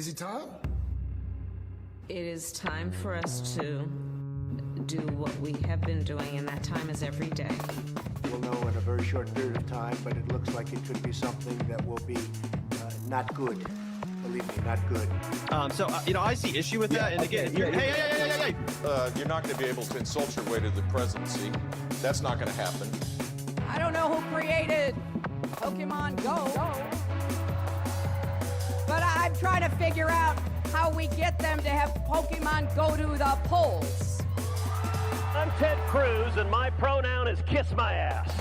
Is it time? It is time for us to do what we have been doing, and that time is every day. We'll know in a very short period of time, but it looks like it could be something that will be not good. Believe me, not good. I see issue with that. And okay, again, hey. You're not going to be able to insult your way to the presidency. That's not going to happen. I don't know who created Pokemon Go, but I'm trying to figure out how we get them to have Pokemon go to the polls. I'm Ted Cruz, and my pronoun is kiss my ass.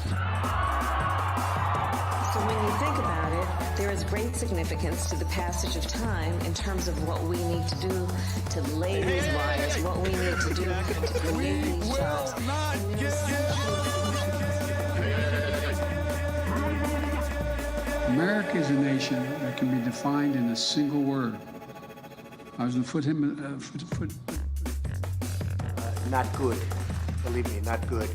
So when you think about it, there is great significance to the passage of time in terms of what we need to do to lay these wires, what we need to do to create these jobs. America is a nation that can be defined in a single word. I was going to Not good. Believe me, not good.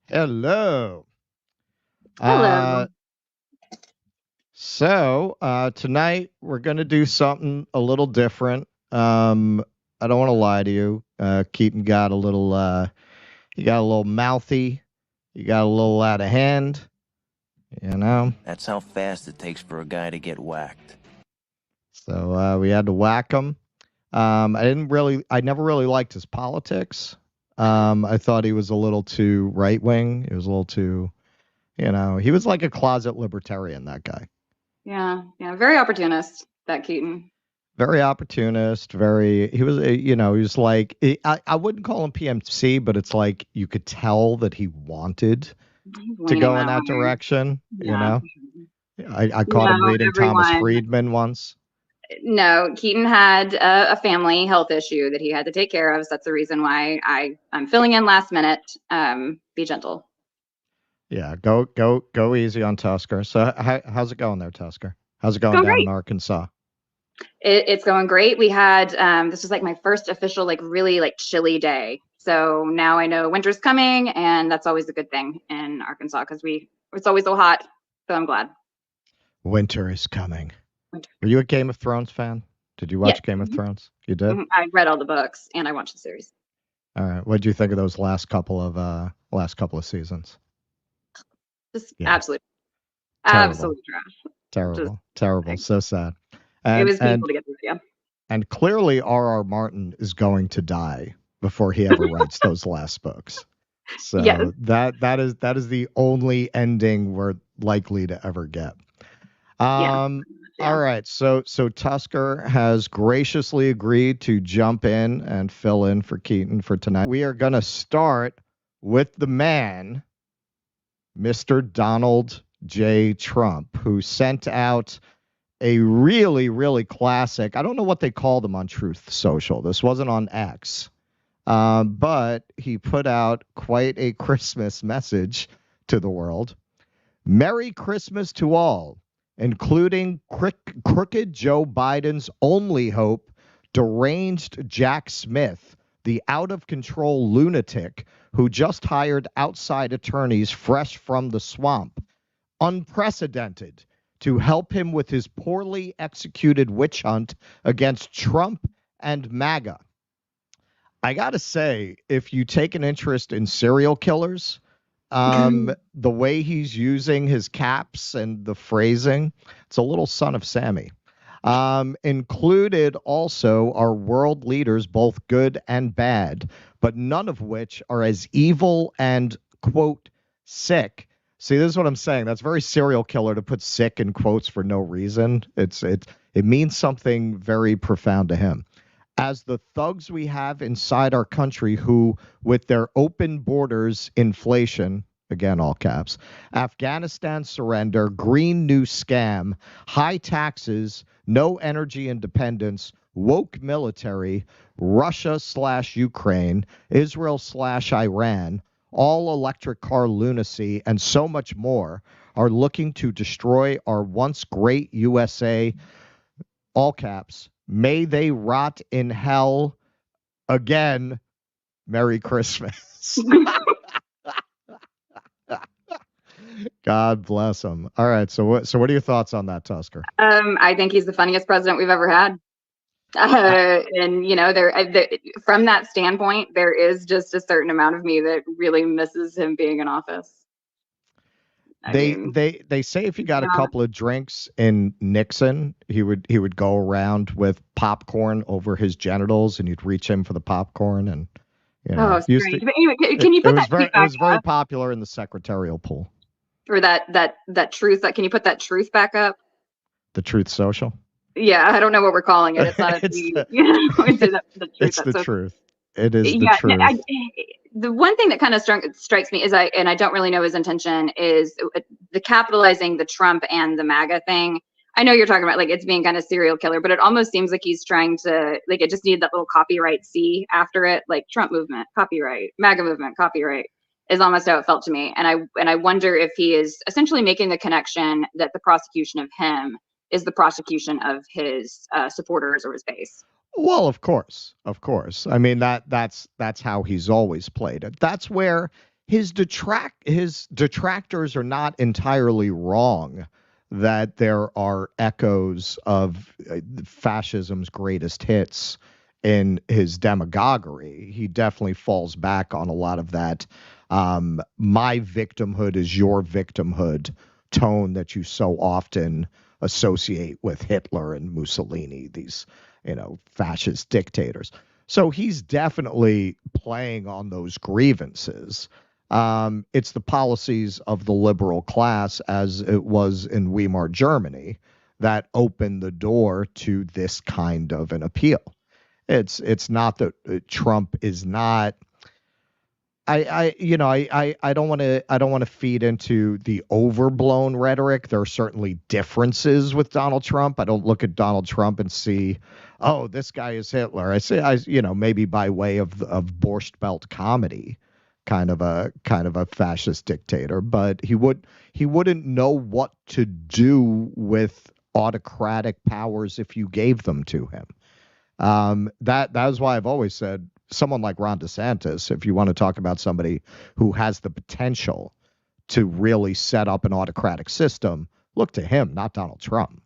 Hello. Hello. So tonight we're going to do something a little different. I don't want to lie to you. Keaton got a little, he got a little mouthy. He got a little out of hand. You know. That's how fast it takes for a guy to get whacked. So we had to whack him. I never really liked his politics. I thought he was a little too right wing. He was a little too, he was like a closet libertarian, that guy. Yeah. Very opportunist, that Keaton. Very opportunist, he was like, I wouldn't call him PMC, but it's like you could tell that he wanted to go in that direction, I caught him reading Thomas Friedman once. No, Keaton had a family health issue that he had to take care of. So that's the reason why I'm filling in last minute. Be gentle. Yeah, go easy on Tucker. So how's it going there, Tucker? How's it going down great. in Arkansas? It's going great. We had this was like my first official really chilly day. So now I know winter's coming, and that's always a good thing in Arkansas because it's always so hot. So I'm glad. Winter is coming. Winter. Were you a Game of Thrones fan? Did you watch Game of Thrones? You did? I read all the books and I watched the series. All right. What did you think of those last couple of seasons? Just Terrible. absolute trash. Terrible. So sad. It was painful to get through. Yeah. And clearly R.R. Martin is going to die before he ever writes those last books. So Yes. that is the only ending we're likely to ever get. Yeah. All right. So Tucker has graciously agreed to jump in and fill in for Keaton for tonight. We are going to start with the man, Mr. Donald J. Trump, who sent out a really, really classic. I don't know what they called them on Truth Social. This wasn't on X. But he put out quite a Christmas message to the world. Merry Christmas to all, including crooked Joe Biden's only hope, deranged Jack Smith, the out-of-control lunatic who just hired outside attorneys fresh from the swamp. Unprecedented to help him with his poorly executed witch hunt against Trump and MAGA. I got to say, if you take an interest in serial killers, the way he's using his caps and the phrasing, it's a little Son of Sammy. Included also are world leaders, both good and bad, but none of which are as evil and, quote, sick. See, this is what I'm saying. That's very serial killer to put sick in quotes for no reason. It means something very profound to him. As the thugs we have inside our country who, with their open borders, inflation, again, all caps, Afghanistan surrender, Green New Scam, high taxes, no energy independence, woke military, Russia/Ukraine, Israel/Iran, all electric car lunacy, and so much more are looking to destroy our once great USA, all caps. May they rot in hell again, Merry Christmas. God bless him. All right. So what are your thoughts on that, Tusker? I think he's the funniest president we've ever had. And from that standpoint, there is just a certain amount of me that really misses him being in office. They say if you got a couple of drinks in Nixon, he would go around with popcorn over his genitals, and you'd reach him for the popcorn, and strange. But anyway, can you put that tweet back It was very popular in the secretarial pool. Or that truth. Can you put that truth back up? The Truth Social. Yeah, I don't know what we're calling it. It's not a tweet. It's the truth. It is the truth. The one thing that kind of strikes me is I don't really know his intention is the capitalizing the Trump and the MAGA thing. I know you're talking about like it's being kind of serial killer, but it almost seems like he's trying to like it just needed that little copyright C after it, like Trump movement, copyright, MAGA movement, copyright is almost how it felt to me. And I wonder if he is essentially making the connection that the prosecution of him is the prosecution of his supporters or his base. Well, of course. I mean that's how he's always played it. That's where his detractors are not entirely wrong that there are echoes of fascism's greatest hits in his demagoguery. He definitely falls back on a lot of that my victimhood is your victimhood tone that you so often associate with Hitler and Mussolini, these fascist dictators. So he's definitely playing on those grievances. It's the policies of the liberal class, as it was in Weimar Germany, that opened the door to this kind of an appeal. It's not that Trump is not. I don't want to feed into the overblown rhetoric. There are certainly differences with Donald Trump. I don't look at Donald Trump and see, oh, this guy is Hitler. I say, maybe by way of Borscht Belt comedy, kind of a fascist dictator, but he wouldn't know what to do with autocratic powers if you gave them to him. That is why I've always said someone like Ron DeSantis, if you want to talk about somebody who has the potential to really set up an autocratic system, look to him, not Donald Trump.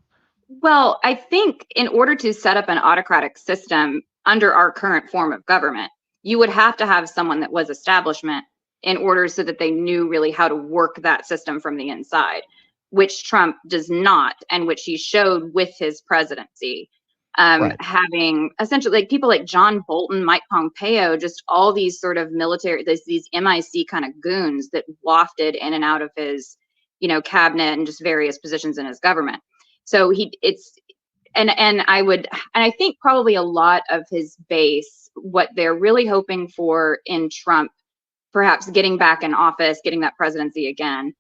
Well, I think in order to set up an autocratic system under our current form of government, you would have to have someone that was establishment in order so that they knew really how to work that system from the inside, which Trump does not, and which he showed with his presidency. Right. Having essentially like people like John Bolton, Mike Pompeo, just all these sort of military, these MIC kind of goons that wafted in and out of his, cabinet and just various positions in his government. So I think probably a lot of his base, what they're really hoping for in Trump, perhaps getting back in office, getting that presidency again,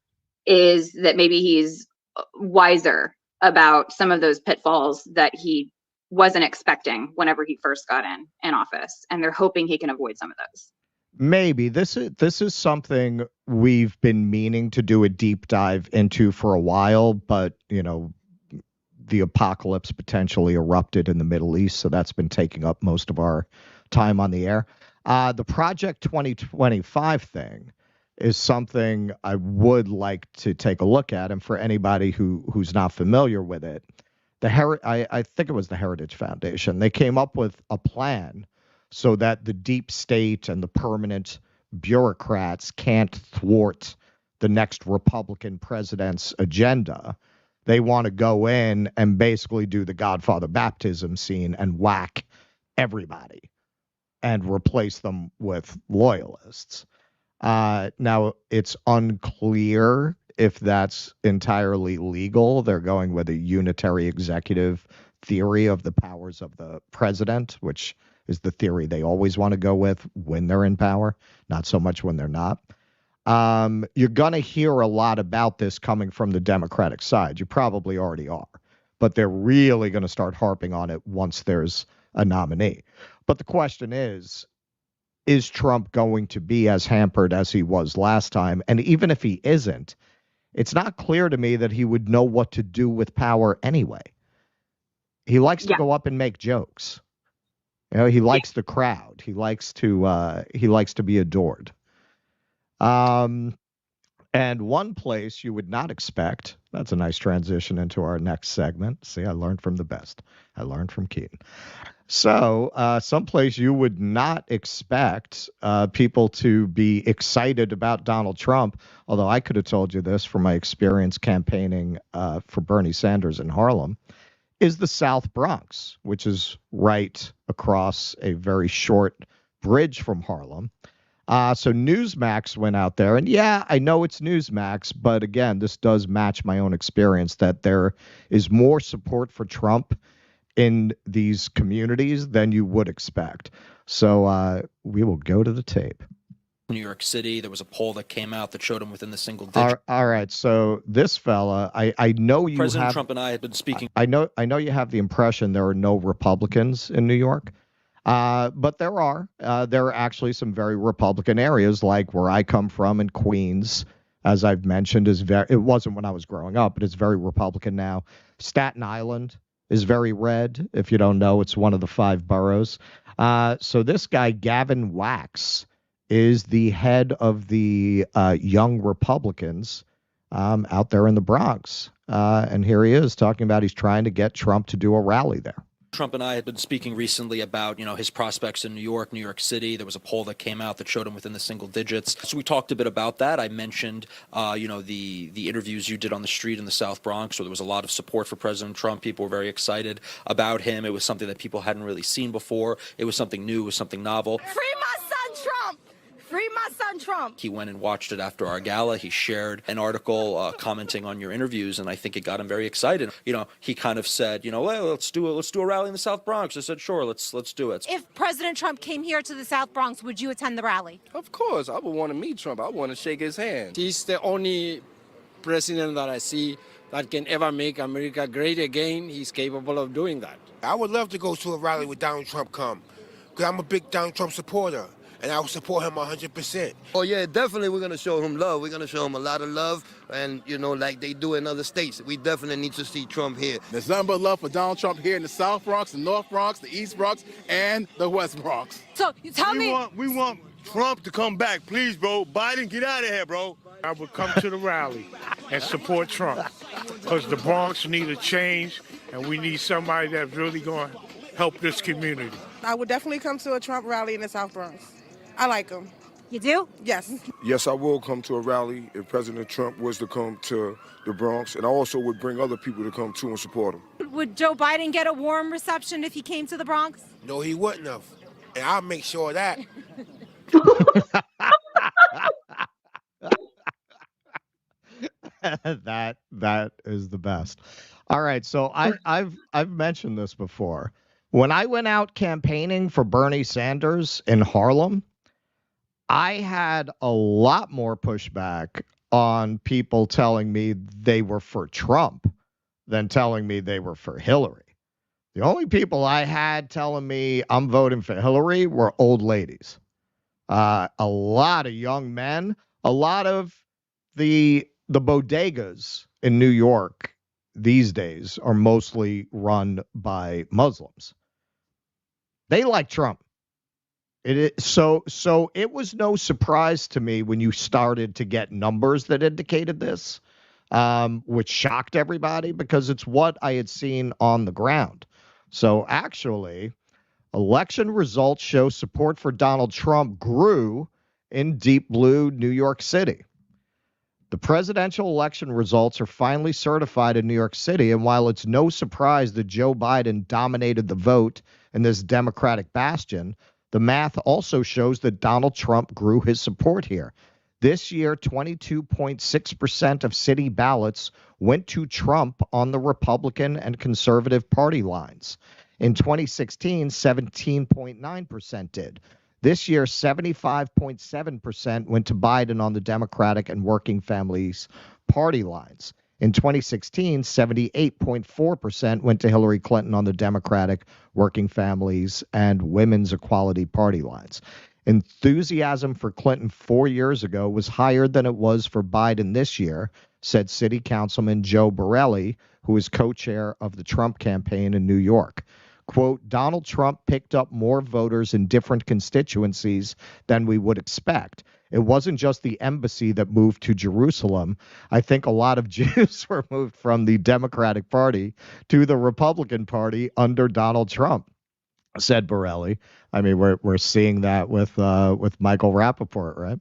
is that maybe he's wiser about some of those pitfalls that he wasn't expecting whenever he first got in office, and they're hoping he can avoid some of those. Maybe this is something we've been meaning to do a deep dive into for a while, but the apocalypse potentially erupted in the Middle East, so that's been taking up most of our time on the air. The Project 2025 thing is something I would like to take a look at, and for anybody who's not familiar with it, I think it was the Heritage Foundation. They came up with a plan so that the deep state and the permanent bureaucrats can't thwart the next Republican president's agenda. They want to go in and basically do the Godfather baptism scene and whack everybody and replace them with loyalists. Now, it's unclear if that's entirely legal. They're going with a unitary executive theory of the powers of the president, which is the theory they always want to go with when they're in power, not so much when they're not. You're going to hear a lot about this coming from the Democratic side. You probably already are, but they're really going to start harping on it once there's a nominee. But the question is Trump going to be as hampered as he was last time? And even if he isn't, it's not clear to me that he would know what to do with power anyway. He likes to go up and make jokes. You know, he likes the crowd. He likes to be adored. And one place you would not expect, that's a nice transition into our next segment. See, I learned from the best. I learned from Keaton. So someplace you would not expect people to be excited about Donald Trump, although I could have told you this from my experience campaigning for Bernie Sanders in Harlem, is the South Bronx, which is right across a very short bridge from Harlem. So Newsmax went out there, and yeah, I know it's Newsmax, but again, this does match my own experience that there is more support for Trump in these communities than you would expect. So we will go to the tape. New York City, there was a poll that came out that showed him within the single digit. All right, so this fella, I know you President have, Trump and I had been speaking. I know you have the impression there are no Republicans in New York. But there are actually some very Republican areas, like where I come from in Queens, as I've mentioned, it wasn't when I was growing up, but it's very Republican now. Staten Island is very red. If you don't know, it's one of the 5 boroughs. So this guy, Gavin Wax, is the head of the Young Republicans out there in the Bronx. And here he is talking about he's trying to get Trump to do a rally there. Trump and I had been speaking recently about, his prospects in New York City. There was a poll that came out that showed him within the single digits. So we talked a bit about that. I mentioned, the interviews you did on the street in the South Bronx, where there was a lot of support for President Trump. People were very excited about him. It was something that people hadn't really seen before. It was something new. It was something novel. Free my son, Trump! Free my son, Trump! He went and watched it after our gala. He shared an article commenting on your interviews, and I think it got him very excited. He kind of said, well, let's do a rally in the South Bronx. I said, sure, let's do it. If President Trump came here to the South Bronx, would you attend the rally? Of course, I would want to meet Trump. I want to shake his hand. He's the only president that I see that can ever make America great again. He's capable of doing that. I would love to go to a rally with Donald Trump come, because I'm a big Donald Trump supporter. And I will support him 100%. Oh, yeah, definitely we're going to show him love. We're going to show him a lot of love. And, like they do in other states. We definitely need to see Trump here. There's nothing but love for Donald Trump here in the South Bronx, the North Bronx, the East Bronx, and the West Bronx. So you tell me. We want Trump to come back. Please, bro. Biden, get out of here, bro. I would come to the rally and support Trump. Because the Bronx need a change, and we need somebody that's really going to help this community. I would definitely come to a Trump rally in the South Bronx. I like him. You do? Yes. Yes, I will come to a rally if President Trump was to come to the Bronx, and I also would bring other people to come too and support him. Would Joe Biden get a warm reception if he came to the Bronx? No, he wouldn't have. And I'll make sure of that. That is the best. All right, so I've mentioned this before. When I went out campaigning for Bernie Sanders in Harlem, I had a lot more pushback on people telling me they were for Trump than telling me they were for Hillary. The only people I had telling me I'm voting for Hillary were old ladies. A lot of young men, a lot of the bodegas in New York these days are mostly run by Muslims. They like Trump. So it was no surprise to me when you started to get numbers that indicated this, which shocked everybody because it's what I had seen on the ground. So actually, election results show support for Donald Trump grew in deep blue New York City. The presidential election results are finally certified in New York City, and while it's no surprise that Joe Biden dominated the vote in this Democratic bastion, the math also shows that Donald Trump grew his support here. This year, 22.6% of city ballots went to Trump on the Republican and conservative party lines. In 2016, 17.9% did. This year, 75.7% went to Biden on the Democratic and working families party lines. In 2016, 78.4% went to Hillary Clinton on the Democratic, working families, and women's equality party lines. Enthusiasm for Clinton 4 years ago was higher than it was for Biden this year, said City Councilman Joe Borelli, who is co-chair of the Trump campaign in New York. Quote, Donald Trump picked up more voters in different constituencies than we would expect. It wasn't just the embassy that moved to Jerusalem. I think a lot of Jews were moved from the Democratic Party to the Republican Party under Donald Trump, said Borelli. I mean, we're seeing that with Michael Rappaport, right?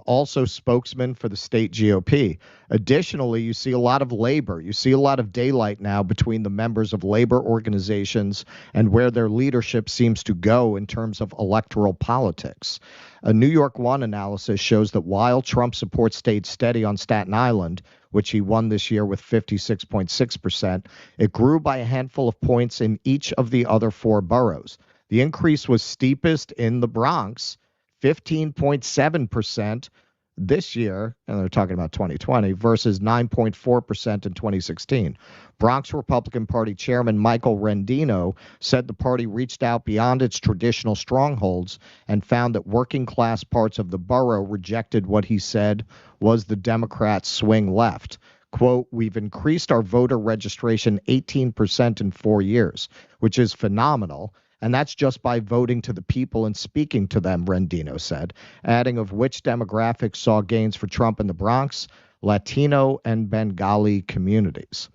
Also spokesman for the state GOP. Additionally, you see a lot of labor. You see a lot of daylight now between the members of labor organizations and where their leadership seems to go in terms of electoral politics. A New York One analysis shows that while Trump support stayed steady on Staten Island, which he won this year with 56.6%, it grew by a handful of points in each of the other 4 boroughs. The increase was steepest in the Bronx, 15.7% this year, and they're talking about 2020, versus 9.4% in 2016. Bronx Republican Party Chairman Michael Rendino said the party reached out beyond its traditional strongholds and found that working class parts of the borough rejected what he said was the Democrats' swing left. Quote, we've increased our voter registration 18% in 4 years, which is phenomenal. And that's just by voting to the people and speaking to them, Rendino said, adding of which demographics saw gains for Trump in the Bronx, Latino and Bengali communities.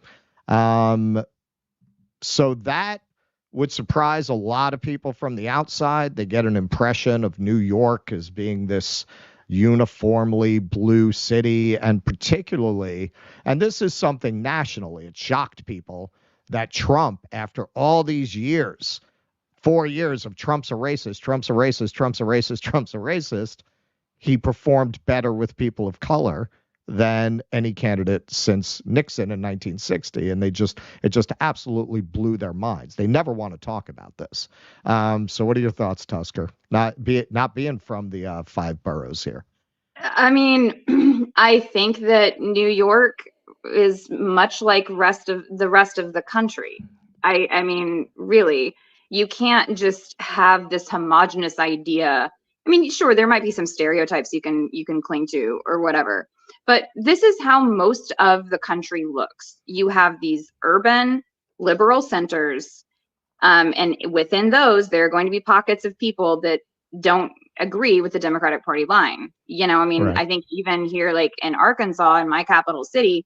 So that would surprise a lot of people from the outside. They get an impression of New York as being this uniformly blue city, and particularly, and this is something nationally, it shocked people that Trump, after all these years, 4 years of Trump's a racist, Trump's a racist, Trump's a racist, Trump's a racist, he performed better with people of color than any candidate since Nixon in 1960. And it just absolutely blew their minds. They never want to talk about this. So what are your thoughts, Tusker? Not being from the 5 boroughs here. I mean, I think that New York is much like the rest of the country. I mean, really. You can't just have this homogenous idea. I mean, sure, there might be some stereotypes you can cling to or whatever, but this is how most of the country looks. You have these urban liberal centers, and within those, there are going to be pockets of people that don't agree with the Democratic Party line. You know, I mean, right. I think even here, like in Arkansas, in my capital city,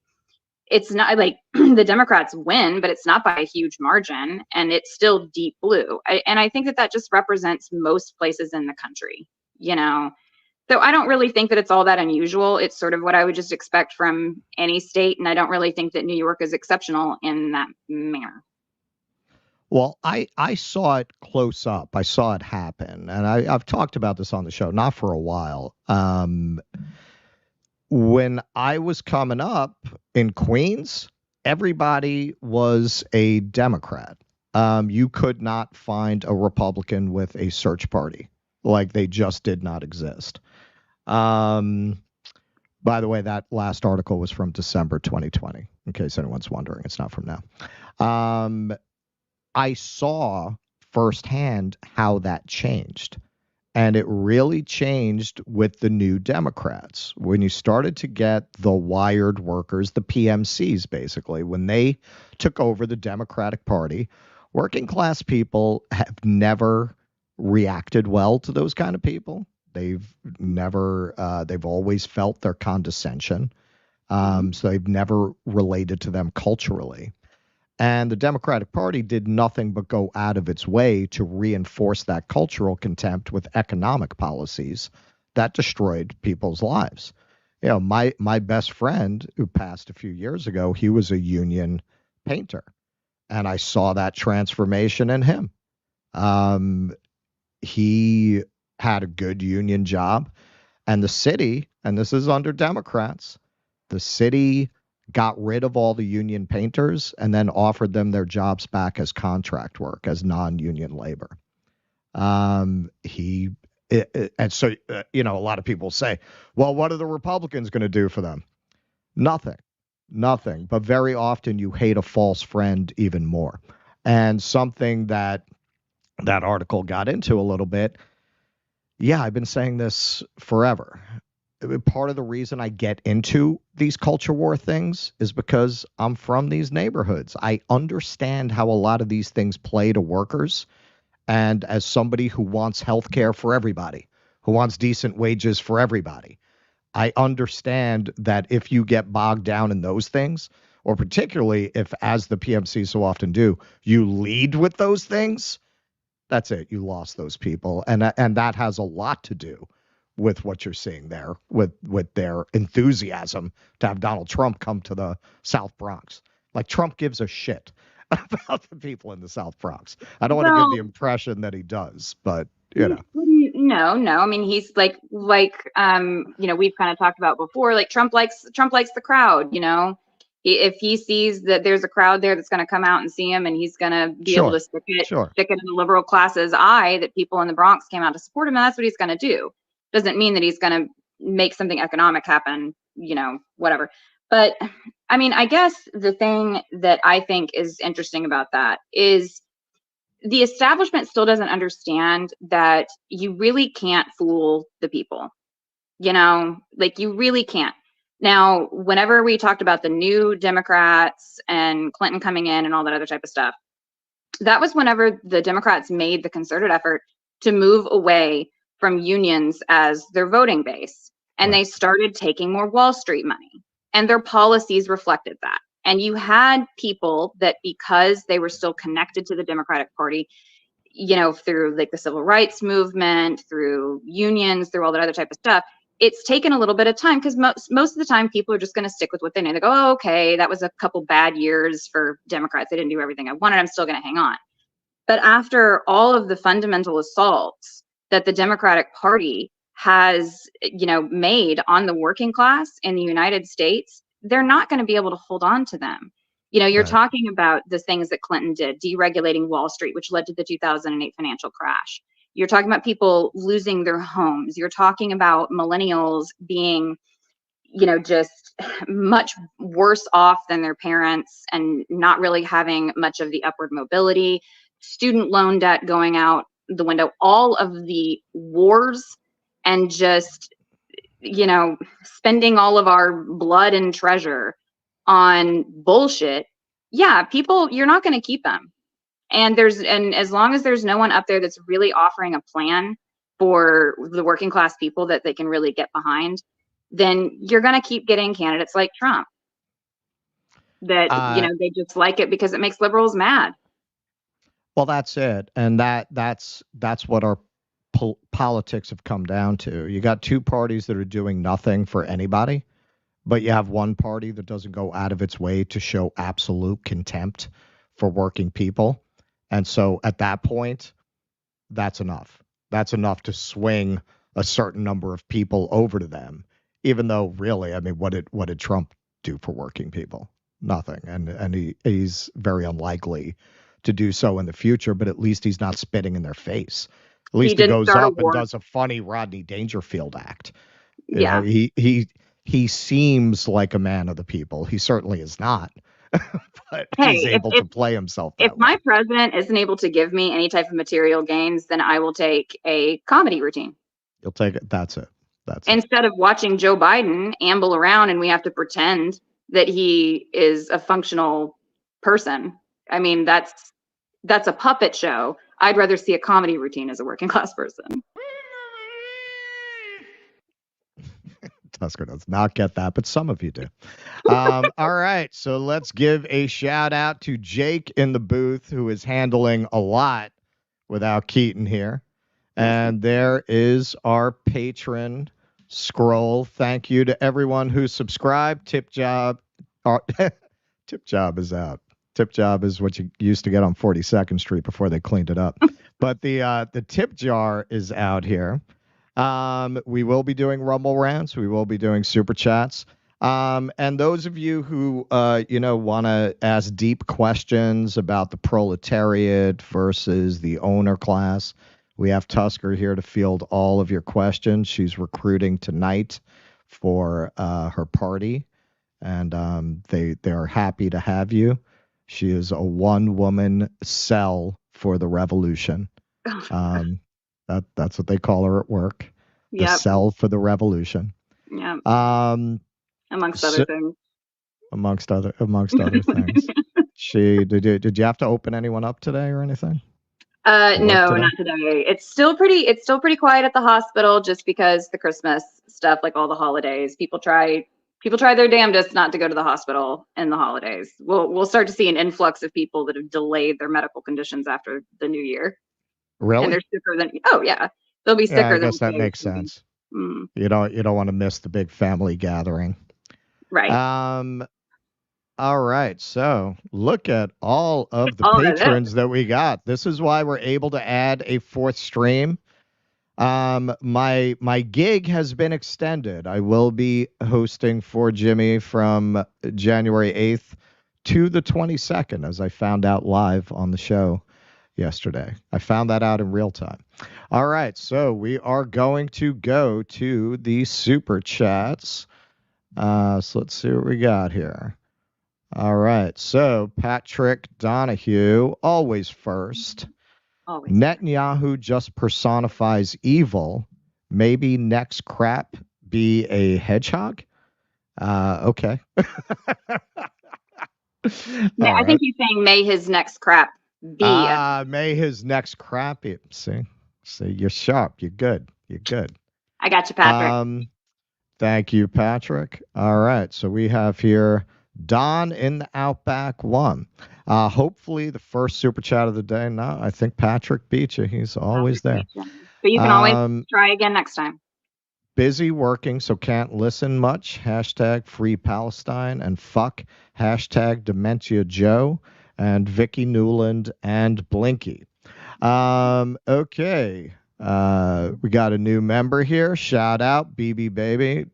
it's not like the Democrats win, but it's not by a huge margin, and it's still deep blue. And I think that just represents most places in the country, you know. So I don't really think that it's all that unusual. It's sort of what I would just expect from any state, and I don't really think that New York is exceptional in that manner. Well, I saw it close up. I saw it happen, and I've talked about this on the show, not for a while. When I was coming up in Queens, everybody was a Democrat. You could not find a Republican with a search party. Like, they just did not exist. By the way, that last article was from December 2020, in case anyone's wondering. It's not from now. I saw firsthand how that changed. And it really changed with the New Democrats. When you started to get the wired workers, the PMCs, basically, when they took over the Democratic Party, working class people have never reacted well to those kind of people. They've always felt their condescension. So they've never related to them culturally. And the Democratic Party did nothing but go out of its way to reinforce that cultural contempt with economic policies that destroyed people's lives. You know, my best friend who passed a few years ago, he was a union painter. And I saw that transformation in him. He had a good union job. And the city, and this is under Democrats, the city got rid of all the union painters and then offered them their jobs back as contract work, as non-union labor. And so, you know, a lot of people say, well, what are the Republicans going to do for them? Nothing. But very often you hate a false friend even more. And something that article got into a little bit. Yeah, I've been saying this forever. part of the reason I get into these culture war things is because I'm from these neighborhoods. I understand how a lot of these things play to workers. And as somebody who wants health care for everybody, who wants decent wages for everybody, I understand that if you get bogged down in those things, or particularly if, as the PMC so often do, you lead with those things, that's it. You lost those people. And that has a lot to do with what you're seeing there, with their enthusiasm to have Donald Trump come to the South Bronx. Like, Trump gives a shit about the people in the South Bronx. I don't want to give the impression that he does, but you know. No. I mean, he's like we've kind of talked about before, like Trump likes the crowd, you know. If he sees that there's a crowd there that's going to come out and see him, and he's going to be able to stick it in the liberal class's eye that people in the Bronx came out to support him, and that's what he's going to do. Doesn't mean that he's going to make something economic happen, you know, whatever. But I mean, I guess the thing that I think is interesting about that is the establishment still doesn't understand that you really can't fool the people. You know, like, you really can't. Now, whenever we talked about the new Democrats and Clinton coming in and all that other type of stuff, that was whenever the Democrats made the concerted effort to move away from unions as their voting base. And they started taking more Wall Street money. And their policies reflected that. And you had people that, because they were still connected to the Democratic Party, you know, through like the civil rights movement, through unions, through all that other type of stuff, it's taken a little bit of time, because most of the time people are just going to stick with what they know. They go, oh, okay, that was a couple bad years for Democrats. They didn't do everything I wanted. I'm still going to hang on. But after all of the fundamental assaults that the Democratic Party has, you know, made on the working class in the United States, they're not going to be able to hold on to them. You know, you're talking about the things that Clinton did, deregulating Wall Street, which led to the 2008 financial crash. You're talking about people losing their homes. You're talking about millennials being, you know, just much worse off than their parents and not really having much of the upward mobility, student loan debt going out the window, all of the wars, and just, you know, spending all of our blood and treasure on bullshit. Yeah, people, you're not going to keep them. And as long as there's no one up there that's really offering a plan for the working class people that they can really get behind, then you're going to keep getting candidates like Trump that, you know, they just like it because it makes liberals mad. Well, that's it. And that's what our politics have come down to. You got two parties that are doing nothing for anybody, but you have one party that doesn't go out of its way to show absolute contempt for working people. And so at that point, that's enough. That's enough to swing a certain number of people over to them, even though really, I mean, what did Trump do for working people? Nothing. And he's very unlikely to do so in the future, but at least he's not spitting in their face. At least he goes up and does a funny Rodney Dangerfield act. You know, he seems like a man of the people. He certainly is not. But he's able to play himself. If my president isn't able to give me any type of material gains, then I will take a comedy routine. You'll take it. That's it. Instead of watching Joe Biden amble around and we have to pretend that he is a functional person. I mean, that's a puppet show. I'd rather see a comedy routine as a working class person. Tusker does not get that, but some of you do. All right, so let's give a shout out to Jake in the booth, who is handling a lot without Keaton here. And there is our patron scroll. Thank you to everyone who subscribed. Tip job. Tip job is out. Tip job is what you used to get on 42nd Street before they cleaned it up. But the tip jar is out here. We will be doing Rumble Rants. We will be doing Super Chats. And those of you who, want to ask deep questions about the proletariat versus the owner class, we have Tusker here to field all of your questions. She's recruiting tonight for her party, and they are happy to have you. She is a one-woman cell for the revolution. That's what they call her at work. The cell for the revolution. Yeah. Um, Amongst so- other things. amongst other things. Did you have to open anyone up today or anything? No, today? not today. It's still pretty quiet at the hospital just because the Christmas stuff, like all the holidays. People try their damnedest not to go to the hospital in the holidays. We'll start to see an influx of people that have delayed their medical conditions after the new year. Really? And they're sicker than they'll be sicker Yeah, I than guess that makes sense. Mm, You don't want to miss the big family gathering. right. All right, so look at all of the All of it. patrons that we got. This is why we're able to add a fourth stream. My gig has been extended. I will be hosting for Jimmy from January 8th to the 22nd, as I found out live on the show yesterday. I found that out in real time. All right, so we are going to go to the super chats. So let's see what we got here. All right, so Patrick Donahue, always first. Always. Netanyahu just personifies evil. Maybe next crap be a hedgehog? Okay. Yeah, I think he's saying may his next crap be. May his next crap be. See, you're sharp. You're good. I got you, Patrick. Thank you, Patrick. All right, so we have here Don in the Outback 1. Hopefully the first super chat of the day. No, I think Patrick beat you. He's always there. But you can always try again next time. Busy working, so can't listen much. Hashtag Free Palestine and fuck. Hashtag Dementia Joe and Vicky Newland and Blinky. Okay. We got a new member here. Shout out, BB Baby.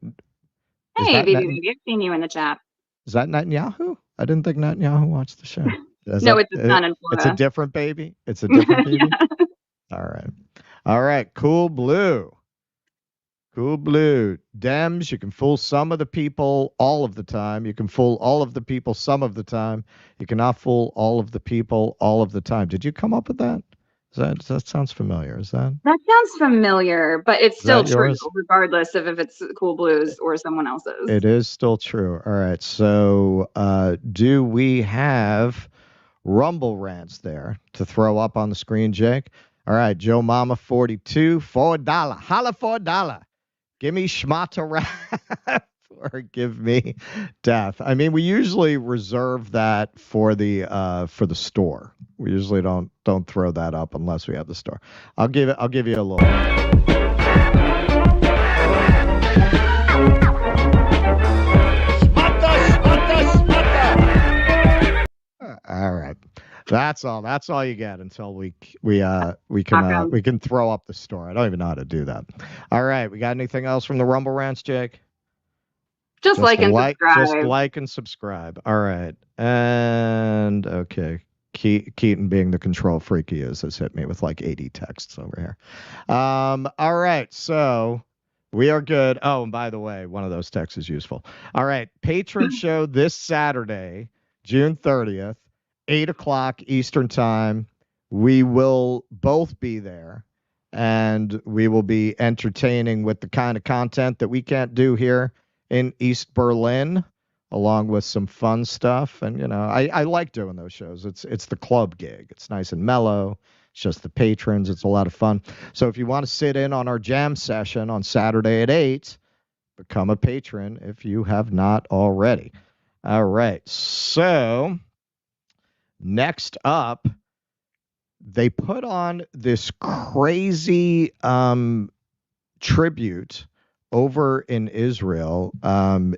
Hey, baby, I've seen you in the chat. Is that Netanyahu? I didn't think Netanyahu watched the show. No, it's his son in Florida. It's a different baby? It's a different baby? Yeah. All right. Cool Blue. Dems, you can fool some of the people all of the time. You can fool all of the people some of the time. You cannot fool all of the people all of the time. Did you come up with that? That sounds familiar. Is that? That sounds familiar, but it's still true, yours? regardless of if it's Cool Blues or someone else's. It is still true. All right. So do we have Rumble rants there to throw up on the screen, Jake? All right. Joe Mama 42, $4. Holla for $1. Give me schmata rap or give me death. I mean, we usually reserve that for the store. We usually don't throw that up unless we have the store. I'll give you a little. All right. That's all you get until we can throw up the store. I don't even know how to do that. All right. We got anything else from the Rumble rants, Jake? Just like and subscribe. Just like and subscribe. All right. And okay. Keaton, being the control freak he is, has hit me with like 80 texts over here. All right. So we are good. Oh, and by the way, one of those texts is useful. All right. Patron show this Saturday, June 30th, 8 o'clock Eastern time. We will both be there, and we will be entertaining with the kind of content that we can't do here in East Berlin, along with some fun stuff. And, you know, I like doing those shows. It's the club gig. It's nice and mellow. It's just the patrons. It's a lot of fun. So if you want to sit in on our jam session on Saturday at 8, become a patron if you have not already. All right. So next up, they put on this crazy tribute over in Israel.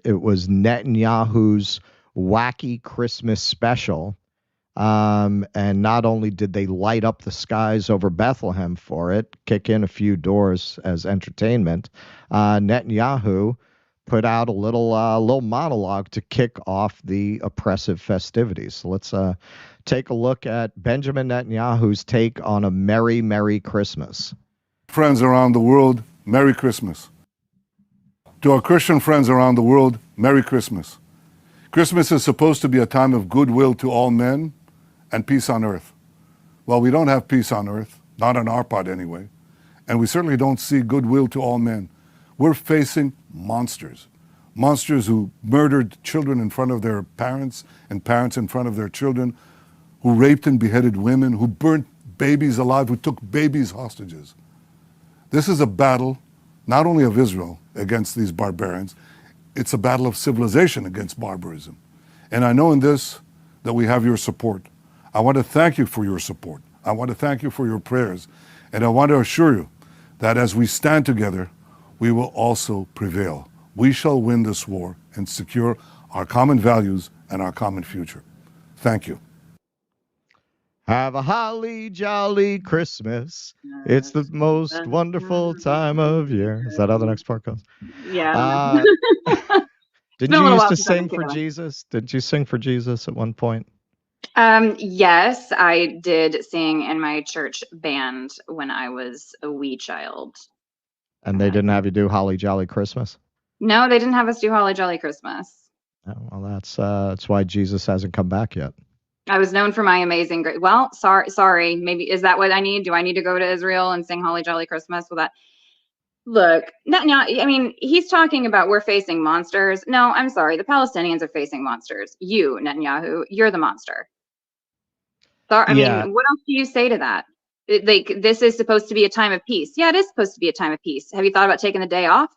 It was Netanyahu's wacky Christmas special. And not only did they light up the skies over Bethlehem for it, kick in a few doors as entertainment, Netanyahu put out a little monologue to kick off the oppressive festivities. So let's take a look at Benjamin Netanyahu's take on a Merry, Merry Christmas. Friends around the world, Merry Christmas. To our Christian friends around the world, Merry Christmas. Christmas is supposed to be a time of goodwill to all men and peace on earth. Well, we don't have peace on earth, not on our part anyway, and we certainly don't see goodwill to all men. We're facing monsters. Monsters who murdered children in front of their parents and parents in front of their children, who raped and beheaded women, who burnt babies alive, who took babies hostages. This is a battle not only of Israel against these barbarians, it's a battle of civilization against barbarism. And I know in this that we have your support. I want to thank you for your support. I want to thank you for your prayers. And I want to assure you that as we stand together, we will also prevail. We shall win this war and secure our common values and our common future. Thank you. Have a holly jolly Christmas. It's the most wonderful time of year. Is that how the next part goes? Yeah. Didn't you used to sing for Jesus? Didn't you sing for Jesus at one point? Yes, I did sing in my church band when I was a wee child. And they didn't have you do Holly Jolly Christmas? No, they didn't have us do Holly Jolly Christmas. Oh, well, that's why Jesus hasn't come back yet. I was known for my amazing grace. Well, sorry. Maybe is that what I need? Do I need to go to Israel and sing Holly Jolly Christmas? Will that look? Netanyahu, I mean, he's talking about we're facing monsters. No, I'm sorry. The Palestinians are facing monsters. You, Netanyahu, you're the monster. Sorry, I mean, what else do you say to that? This is supposed to be a time of peace. Yeah, it is supposed to be a time of peace. Have you thought about taking the day off?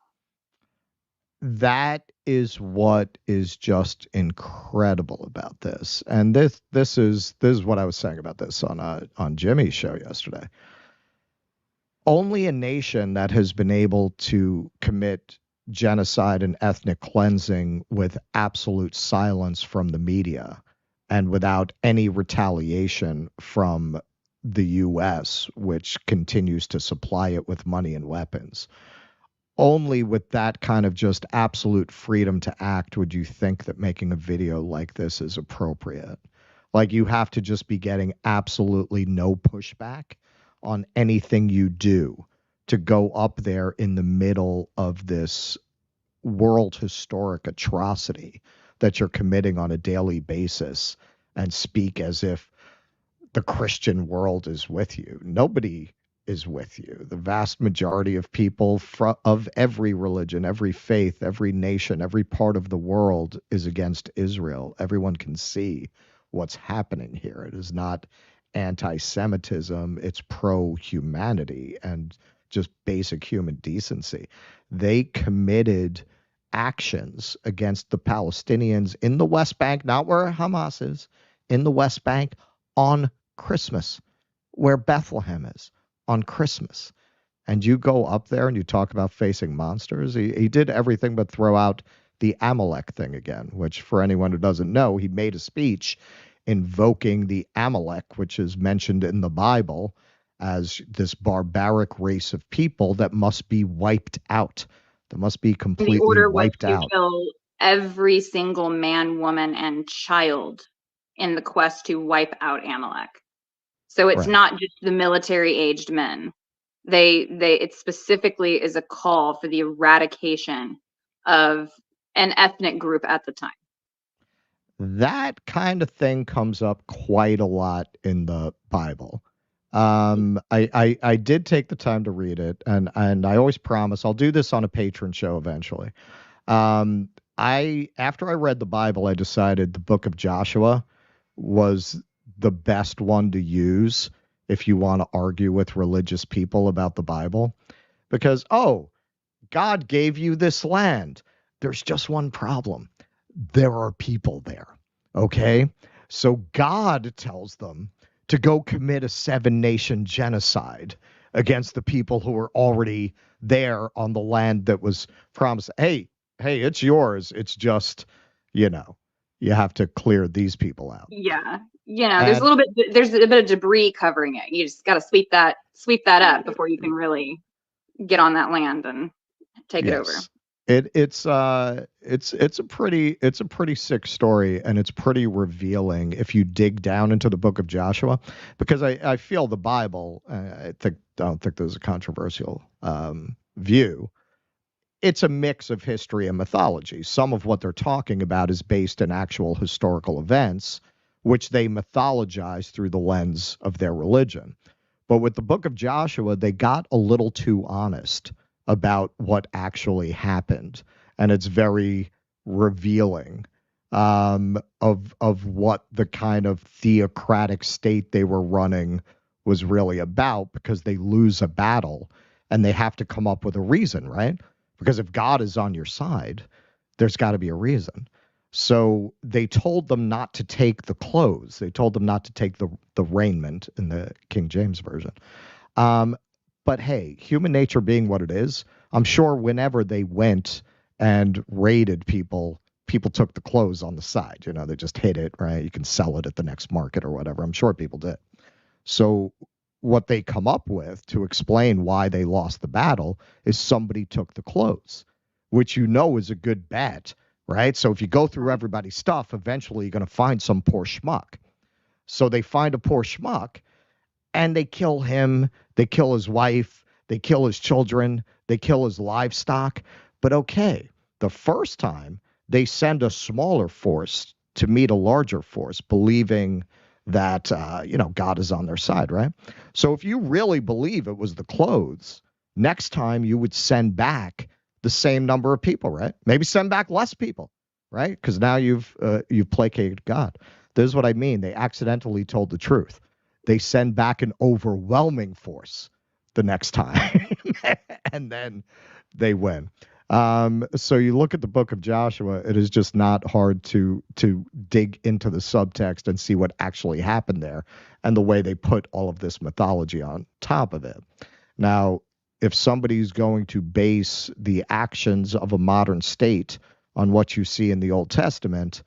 That is what is just incredible about this. And this is what I was saying about this on Jimmy's show yesterday. Only a nation that has been able to commit genocide and ethnic cleansing with absolute silence from the media and without any retaliation from the U.S., which continues to supply it with money and weapons. Only with that kind of just absolute freedom to act would you think that making a video like this is appropriate. Like, you have to just be getting absolutely no pushback on anything you do to go up there in the middle of this world historic atrocity that you're committing on a daily basis and speak as if the Christian world is with you. Nobody is with you. The vast majority of people of every religion, every faith, every nation, every part of the world is against Israel. Everyone can see what's happening here. It is not anti-Semitism. It's pro-humanity and just basic human decency. They committed actions against the Palestinians in the West Bank, not where Hamas is, in the West Bank on Christmas, where Bethlehem is on Christmas. And you go up there and you talk about facing monsters. He did everything but throw out the Amalek thing again, which, for anyone who doesn't know, he made a speech invoking the Amalek, which is mentioned in the Bible as this barbaric race of people that must be wiped out. That must be completely wiped out. Kill every single man, woman, and child in the quest to wipe out Amalek. So it's not just the military-aged men. It specifically is a call for the eradication of an ethnic group at the time. That kind of thing comes up quite a lot in the Bible. I did take the time to read it, and I always promise I'll do this on a patron show eventually. After I read the Bible, I decided the book of Joshua was the best one to use if you want to argue with religious people about the Bible, because, God gave you this land. There's just one problem. There are people there. Okay. So God tells them to go commit a 7-nation genocide against the people who are already there on the land that was promised. Hey, it's yours. It's just, you have to clear these people out. Yeah. There's a bit of debris covering it. You just got to sweep that up before you can really get on that land and take it over. It's a pretty sick story, and it's pretty revealing if you dig down into the book of Joshua, because I feel the Bible, I don't think there's a controversial view. It's a mix of history and mythology. Some of what they're talking about is based in actual historical events, which they mythologize through the lens of their religion. But with the book of Joshua, they got a little too honest about what actually happened. And it's very revealing of what the kind of theocratic state they were running was really about, because they lose a battle and they have to come up with a reason, right? Because if God is on your side, there's got to be a reason. So they told them not to take the clothes. They told them not to take the raiment in the King James Version. But hey, human nature being what it is, I'm sure whenever they went and raided people, people took the clothes on the side. You know, they just hid it, right? You can sell it at the next market or whatever. I'm sure people did. So what they come up with to explain why they lost the battle is somebody took the clothes, which you know is a good bet, right? So if you go through everybody's stuff, eventually you're going to find some poor schmuck. So they find a poor schmuck and they kill him, they kill his wife, they kill his children, they kill his livestock. But okay, the first time they send a smaller force to meet a larger force, believing that, God is on their side, right? So if you really believe it was the clothes, next time you would send back the same number of people, right? Maybe send back less people, right? Because now you've placated God. This is what I mean. They accidentally told the truth. They send back an overwhelming force the next time, and then they win. So you look at the book of Joshua, it is just not hard to dig into the subtext and see what actually happened there and the way they put all of this mythology on top of it. Now, if somebody's going to base the actions of a modern state on what you see in the Old Testament,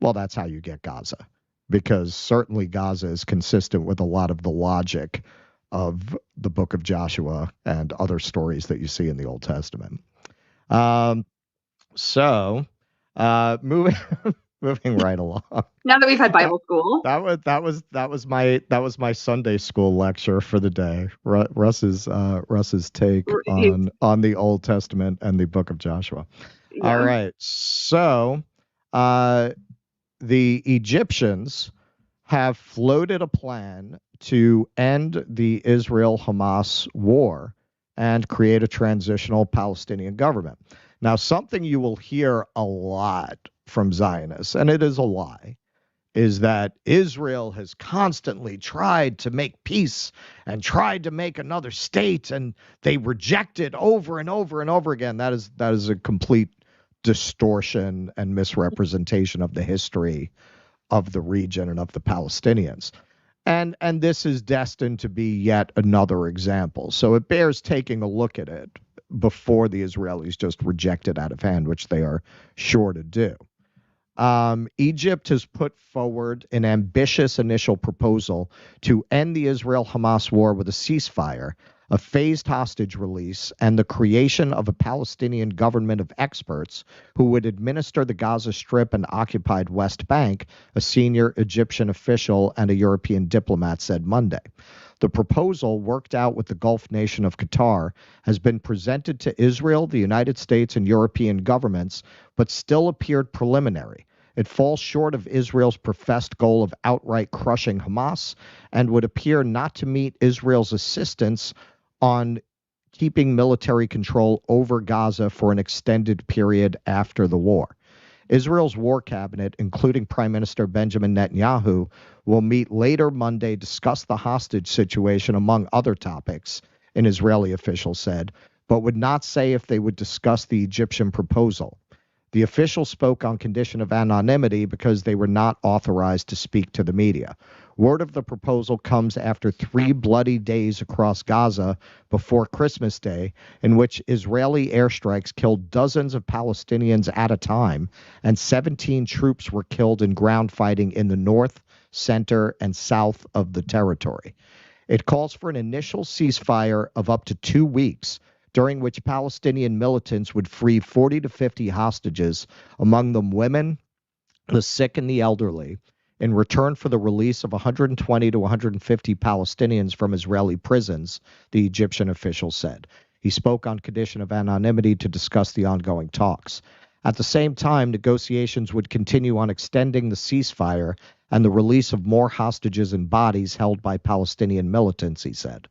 well, that's how you get Gaza, because certainly Gaza is consistent with a lot of the logic of the book of Joshua and other stories that you see in the Old Testament. Moving right along. Now that we've had Bible school, that was my Sunday school lecture for the day. Russ's take on the Old Testament and the book of Joshua. Yeah. All right. So, the Egyptians have floated a plan to end the Israel-Hamas war and create a transitional Palestinian government. Now, something you will hear a lot from Zionists, and it is a lie, is that Israel has constantly tried to make peace and tried to make another state, and they reject it over and over and over again. That is a complete distortion and misrepresentation of the history of the region and of the Palestinians. And this is destined to be yet another example. So it bears taking a look at it before the Israelis just reject it out of hand, which they are sure to do. Egypt has put forward an ambitious initial proposal to end the Israel-Hamas war with a ceasefire, a phased hostage release, and the creation of a Palestinian government of experts who would administer the Gaza Strip and occupied West Bank, a senior Egyptian official and a European diplomat said Monday. The proposal, worked out with the Gulf nation of Qatar, has been presented to Israel, the United States, and European governments, but still appeared preliminary. It falls short of Israel's professed goal of outright crushing Hamas and would appear not to meet Israel's insistence on keeping military control over Gaza for an extended period after the war. Israel's war cabinet, including Prime Minister Benjamin Netanyahu, will meet later Monday, discuss the hostage situation, among other topics, an Israeli official said, but would not say if they would discuss the Egyptian proposal. The official spoke on condition of anonymity because they were not authorized to speak to the media. Word of the proposal comes after 3 bloody days across Gaza before Christmas Day, in which Israeli airstrikes killed dozens of Palestinians at a time, and 17 troops were killed in ground fighting in the north, center, and south of the territory. It calls for an initial ceasefire of up to 2 weeks, during which Palestinian militants would free 40 to 50 hostages, among them women, the sick, and the elderly, in return for the release of 120 to 150 Palestinians from Israeli prisons, the Egyptian official said. He spoke on condition of anonymity to discuss the ongoing talks. At the same time, negotiations would continue on extending the ceasefire and the release of more hostages and bodies held by Palestinian militants, he said.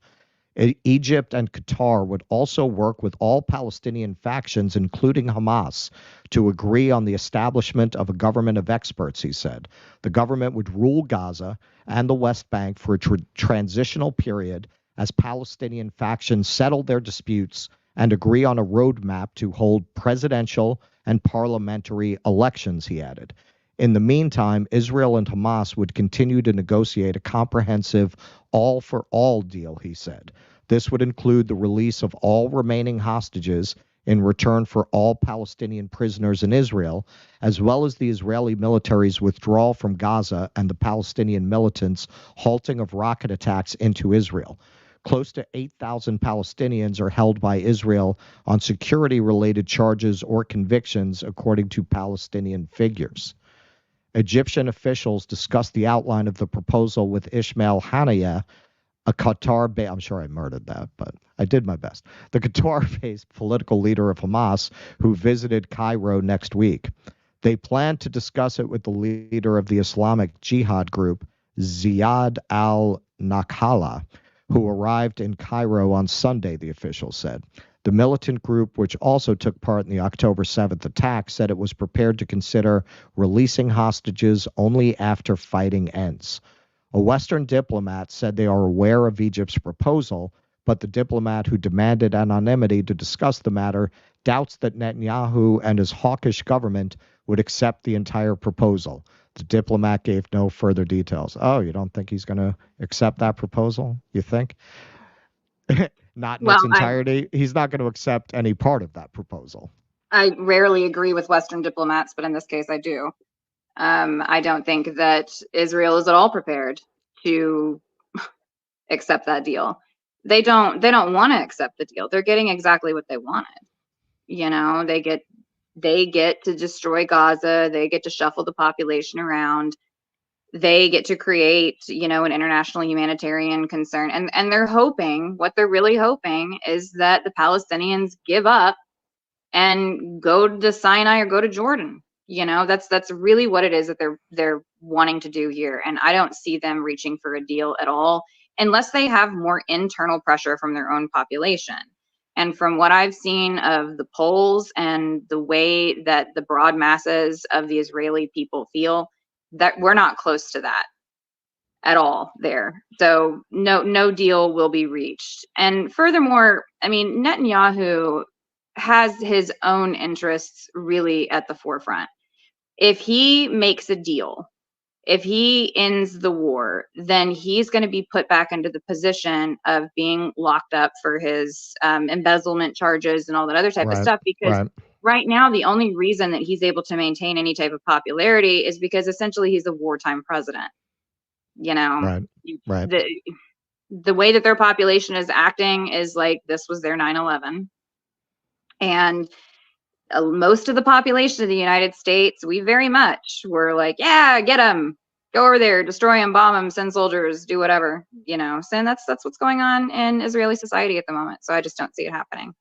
Egypt and Qatar would also work with all Palestinian factions, including Hamas, to agree on the establishment of a government of experts, he said. The government would rule Gaza and the West Bank for a transitional period as Palestinian factions settle their disputes and agree on a roadmap to hold presidential and parliamentary elections, he added. In the meantime, Israel and Hamas would continue to negotiate a comprehensive all-for-all deal, he said. This would include the release of all remaining hostages in return for all Palestinian prisoners in Israel, as well as the Israeli military's withdrawal from Gaza and the Palestinian militants' halting of rocket attacks into Israel. Close to 8,000 Palestinians are held by Israel on security-related charges or convictions, according to Palestinian figures. Egyptian officials discussed the outline of the proposal with Ismail Haniyeh, a Qatar-based, I'm sure I murdered that, but I did my best, the Qatar-based political leader of Hamas, who visited Cairo next week. They plan to discuss it with the leader of the Islamic Jihad group, Ziad al-Nakhala, who arrived in Cairo on Sunday, the official said. The militant group, which also took part in the October 7th attack, said it was prepared to consider releasing hostages only after fighting ends. A Western diplomat said they are aware of Egypt's proposal, but the diplomat who demanded anonymity to discuss the matter doubts that Netanyahu and his hawkish government would accept the entire proposal. The diplomat gave no further details. Oh, you don't think he's going to accept that proposal, you think? Not in its entirety. He's not going to accept any part of that proposal. I rarely agree with Western diplomats, but in this case I do. I don't think that Israel is at all prepared to accept that deal. They don't want to accept the deal. They're getting exactly what they wanted. You know, they get to destroy Gaza, they get to shuffle the population around. They get to create, you know, an international humanitarian concern. And they're hoping, what they're really hoping is that the Palestinians give up and go to Sinai or go to Jordan. You know, that's really what it is that they're wanting to do here. And I don't see them reaching for a deal at all unless they have more internal pressure from their own population. And from what I've seen of the polls and the way that the broad masses of the Israeli people feel, that we're not close to that at all there. So no deal will be reached. And furthermore, I mean, Netanyahu has his own interests really at the forefront. If he makes a deal, if he ends the war, then he's going to be put back into the position of being locked up for his embezzlement charges and all that other type of stuff, because right now, the only reason that he's able to maintain any type of popularity is because essentially he's a wartime president. You know, the way that their population is acting is like this was their 9/11. And most of the population of the United States, we very much were like, yeah, get them, go over there, destroy them, bomb them, send soldiers, do whatever, you know. So that's what's going on in Israeli society at the moment. So I just don't see it happening.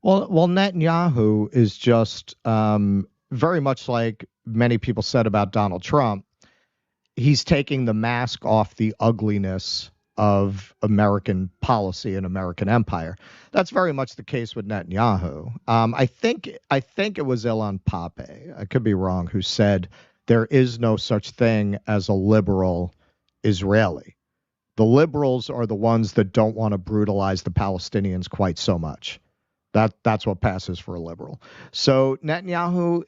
Well, Netanyahu is just very much like many people said about Donald Trump. He's taking the mask off the ugliness of American policy and American empire. That's very much the case with Netanyahu. I think it was Ilan Pape, I could be wrong, who said there is no such thing as a liberal Israeli. The liberals are the ones that don't want to brutalize the Palestinians quite so much. That's what passes for a liberal. So Netanyahu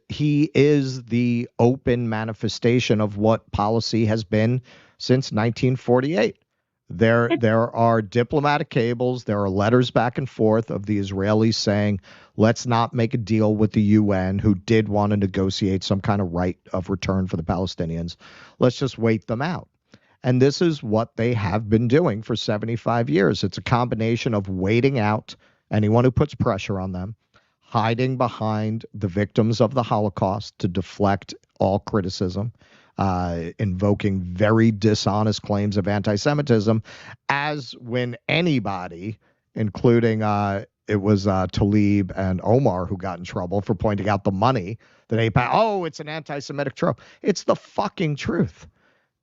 he is the open manifestation of what policy has been since 1948. There are diplomatic cables, there are letters back and forth of the Israelis saying, let's not make a deal with the UN, who did want to negotiate some kind of right of return for the Palestinians. Let's just wait them out. And this is what they have been doing for 75 years. It's a combination of waiting out anyone who puts pressure on them, hiding behind the victims of the Holocaust to deflect all criticism, invoking very dishonest claims of anti-Semitism, as when anybody, including it was Tlaib and Omar who got in trouble for pointing out the money that it's an anti-Semitic trope. It's the fucking truth.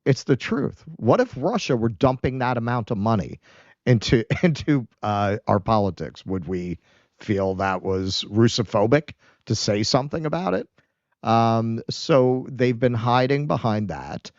It's the truth. What if Russia were dumping that amount of money into our politics? Would we feel that was Russophobic to say something about it? So they've been hiding behind that.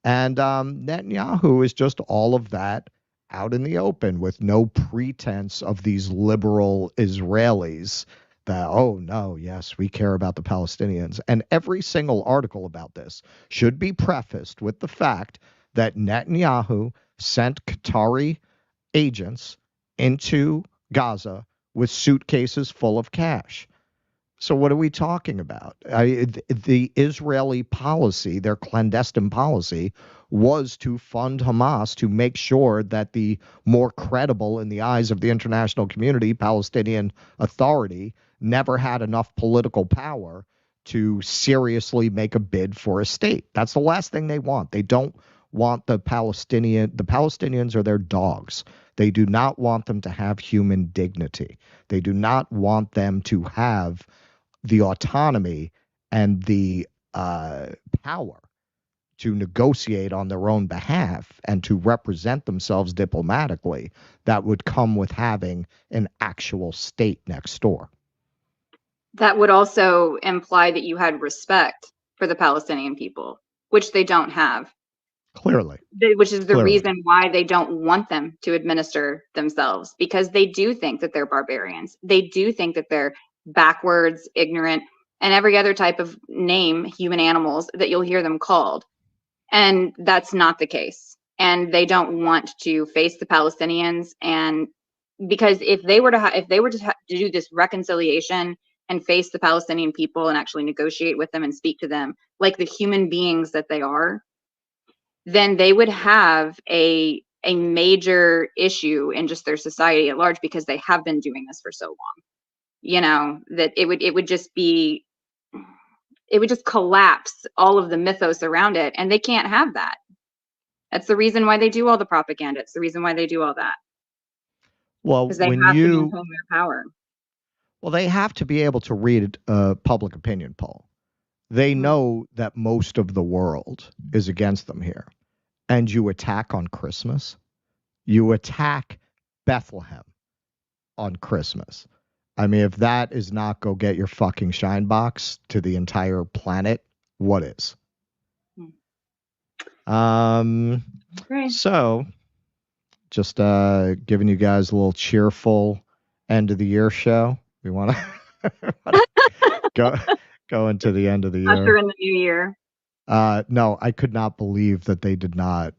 And Netanyahu is just all of that out in the open with no pretense of these liberal Israelis that, oh, no, yes, we care about the Palestinians. And every single article about this should be prefaced with the fact that Netanyahu sent Qatari agents into Gaza with suitcases full of cash. So what are we talking about? The Israeli policy, their clandestine policy, was to fund Hamas to make sure that the more credible in the eyes of the international community Palestinian Authority never had enough political power to seriously make a bid for a state. That's the last thing they want. They don't want the Palestinians are their dogs. They do not want them to have human dignity. They do not want them to have the autonomy and the power to negotiate on their own behalf and to represent themselves diplomatically that would come with having an actual state next door. That would also imply that you had respect for the Palestinian people, which they don't have. Clearly. Which is the reason why they don't want them to administer themselves, because they do think that they're barbarians. They do think that they're backwards, ignorant, and every other type of name, human animals, that you'll hear them called. And that's not the case. And they don't want to face the Palestinians. And because if they were to do this reconciliation and face the Palestinian people and actually negotiate with them and speak to them like the human beings that they are, then they would have a major issue in just their society at large, because they have been doing this for so long. You know, that it would just collapse all of the mythos around it, and they can't have that. That's the reason why they do all the propaganda. It's the reason why they do all that. Well, because they have to maintain their power. Well, they have to be able to read a public opinion poll. They know that most of the world is against them here. And you attack on Christmas. You attack Bethlehem on Christmas. I mean, if that is not go get your fucking shine box to the entire planet, what is? So just giving you guys a little cheerful end of the year show. We want to go into the end of the year. Usher in the new year. No, I could not believe that they did not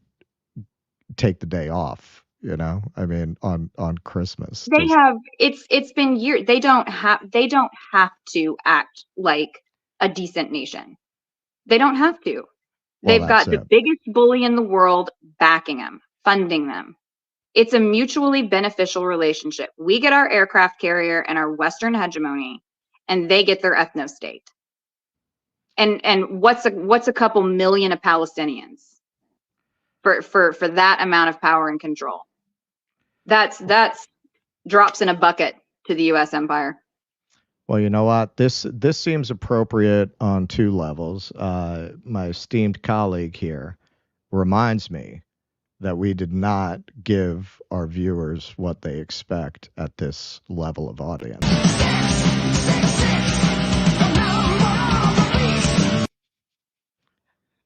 take the day off. You know, I mean, on Christmas. They have it's been years. They don't have to act like a decent nation. They don't have to. Well, they've got the biggest bully in the world backing them, funding them. It's a mutually beneficial relationship. We get our aircraft carrier and our Western hegemony, and they get their ethno state. And what's a couple million of Palestinians for that amount of power and control? That's drops in a bucket to the U.S. empire. Well, you know what? This seems appropriate on two levels. My esteemed colleague here reminds me that we did not give our viewers what they expect at this level of audience.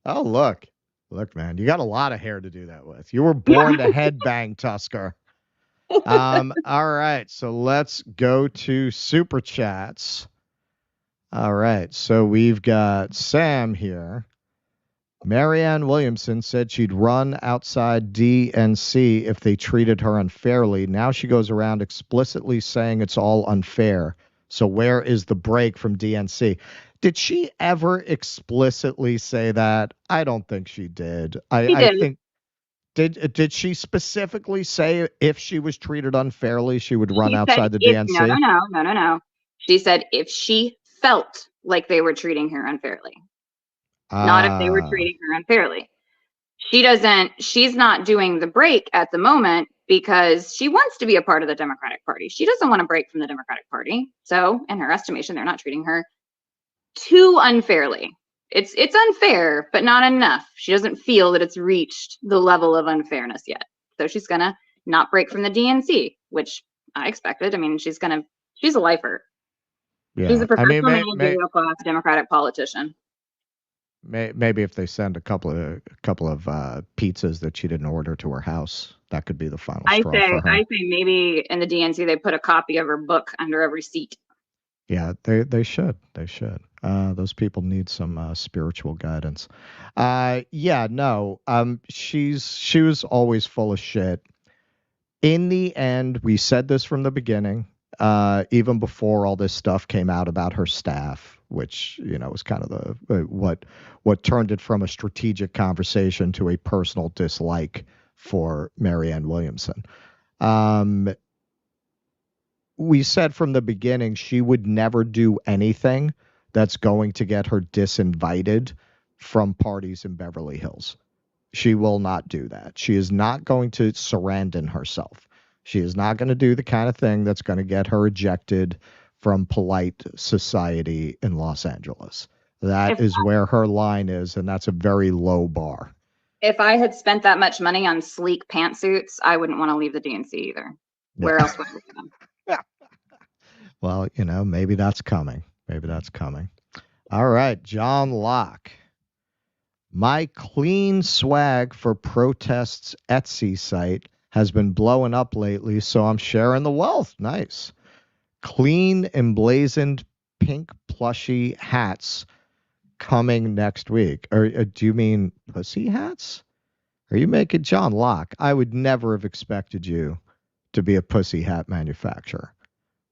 Oh, look, man, you got a lot of hair to do that with. You were born to headbang, Tucker. All right, so let's go to Super Chats. All right, so we've got Sam here. Marianne Williamson said she'd run outside DNC if they treated her unfairly. Now she goes around explicitly saying it's all unfair. So where is the break from DNC? Did she ever explicitly say that? I don't think she did. I think did she specifically say if she was treated unfairly, she would run outside the DNC? No. She said if she felt like they were treating her unfairly. Not if they were treating her unfairly. She's not doing the break at the moment because she wants to be a part of the Democratic Party. She doesn't want to break from the Democratic Party. So in her estimation, they're not treating her too unfairly. it's unfair, but not enough. She doesn't feel that it's reached the level of unfairness yet. So she's going to not break from the DNC, which I expected. I mean, she's a lifer. Yeah. She's a professional may, managerial class Democratic politician. maybe if they send a couple of pizzas that she didn't order to her house, that could be the final straw for her. I say maybe in the DNC they put a copy of her book under every seat. Yeah, they should. They should. Those people need some spiritual guidance. She was always full of shit. In the end, we said this from the beginning, even before all this stuff came out about her staff, which, was kind of what turned it from a strategic conversation to a personal dislike for Marianne Williamson. We said from the beginning she would never do anything that's going to get her disinvited from parties in Beverly Hills. She will not do that. She is not going to Sarandon herself. She is not going to do the kind of thing that's going to get her ejected from polite society in Los Angeles. That is where her line is, and that's a very low bar. If I had spent that much money on sleek pantsuits, I wouldn't want to leave the DNC either. Where else would I go? Well, maybe that's coming. Maybe that's coming. All right, John Locke. My clean swag for protests Etsy site has been blowing up lately, so I'm sharing the wealth. Nice. Clean emblazoned pink plushy hats coming next week. Or do you mean pussy hats? Are you making John Locke? I would never have expected you to be a pussy hat manufacturer.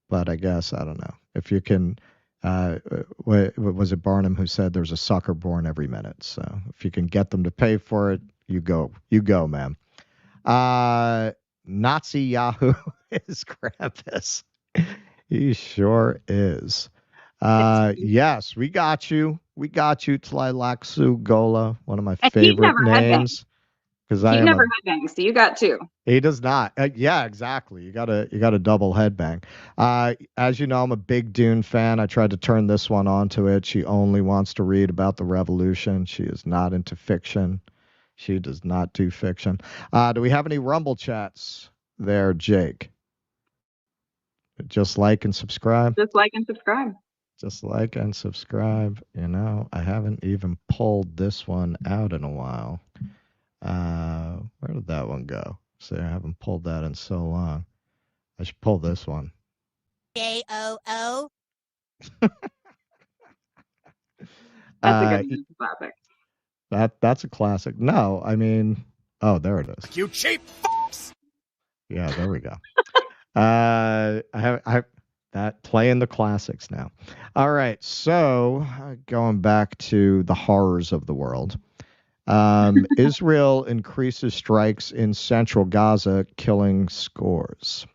But I guess, I don't know. If you can, was it Barnum who said there's a sucker born every minute? So if you can get them to pay for it, you go, man. Nazi Yahoo is Krampus. He sure is. Yes, we got you. We got you, Tlilaxu Gola, one of my favorite names. Because I never headbang, so you got two. He does not. Yeah, exactly. You got a double headbang. As you know, I'm a big Dune fan. I tried to turn this one onto it. She only wants to read about the revolution. She is not into fiction. She does not do fiction. Do we have any Rumble chats there, Jake? Just like and subscribe. Just like and subscribe. Just like and subscribe. I haven't even pulled this one out in a while. Where did that one go? See, I haven't pulled that in so long. I should pull this one. J-O-O. That's a good classic. That's a classic. No, I mean, oh, there it is. You cheap f***s! Yeah, there we go. I have that playing the classics now. All right, so going back to the horrors of the world. Israel increases strikes in central Gaza, killing scores.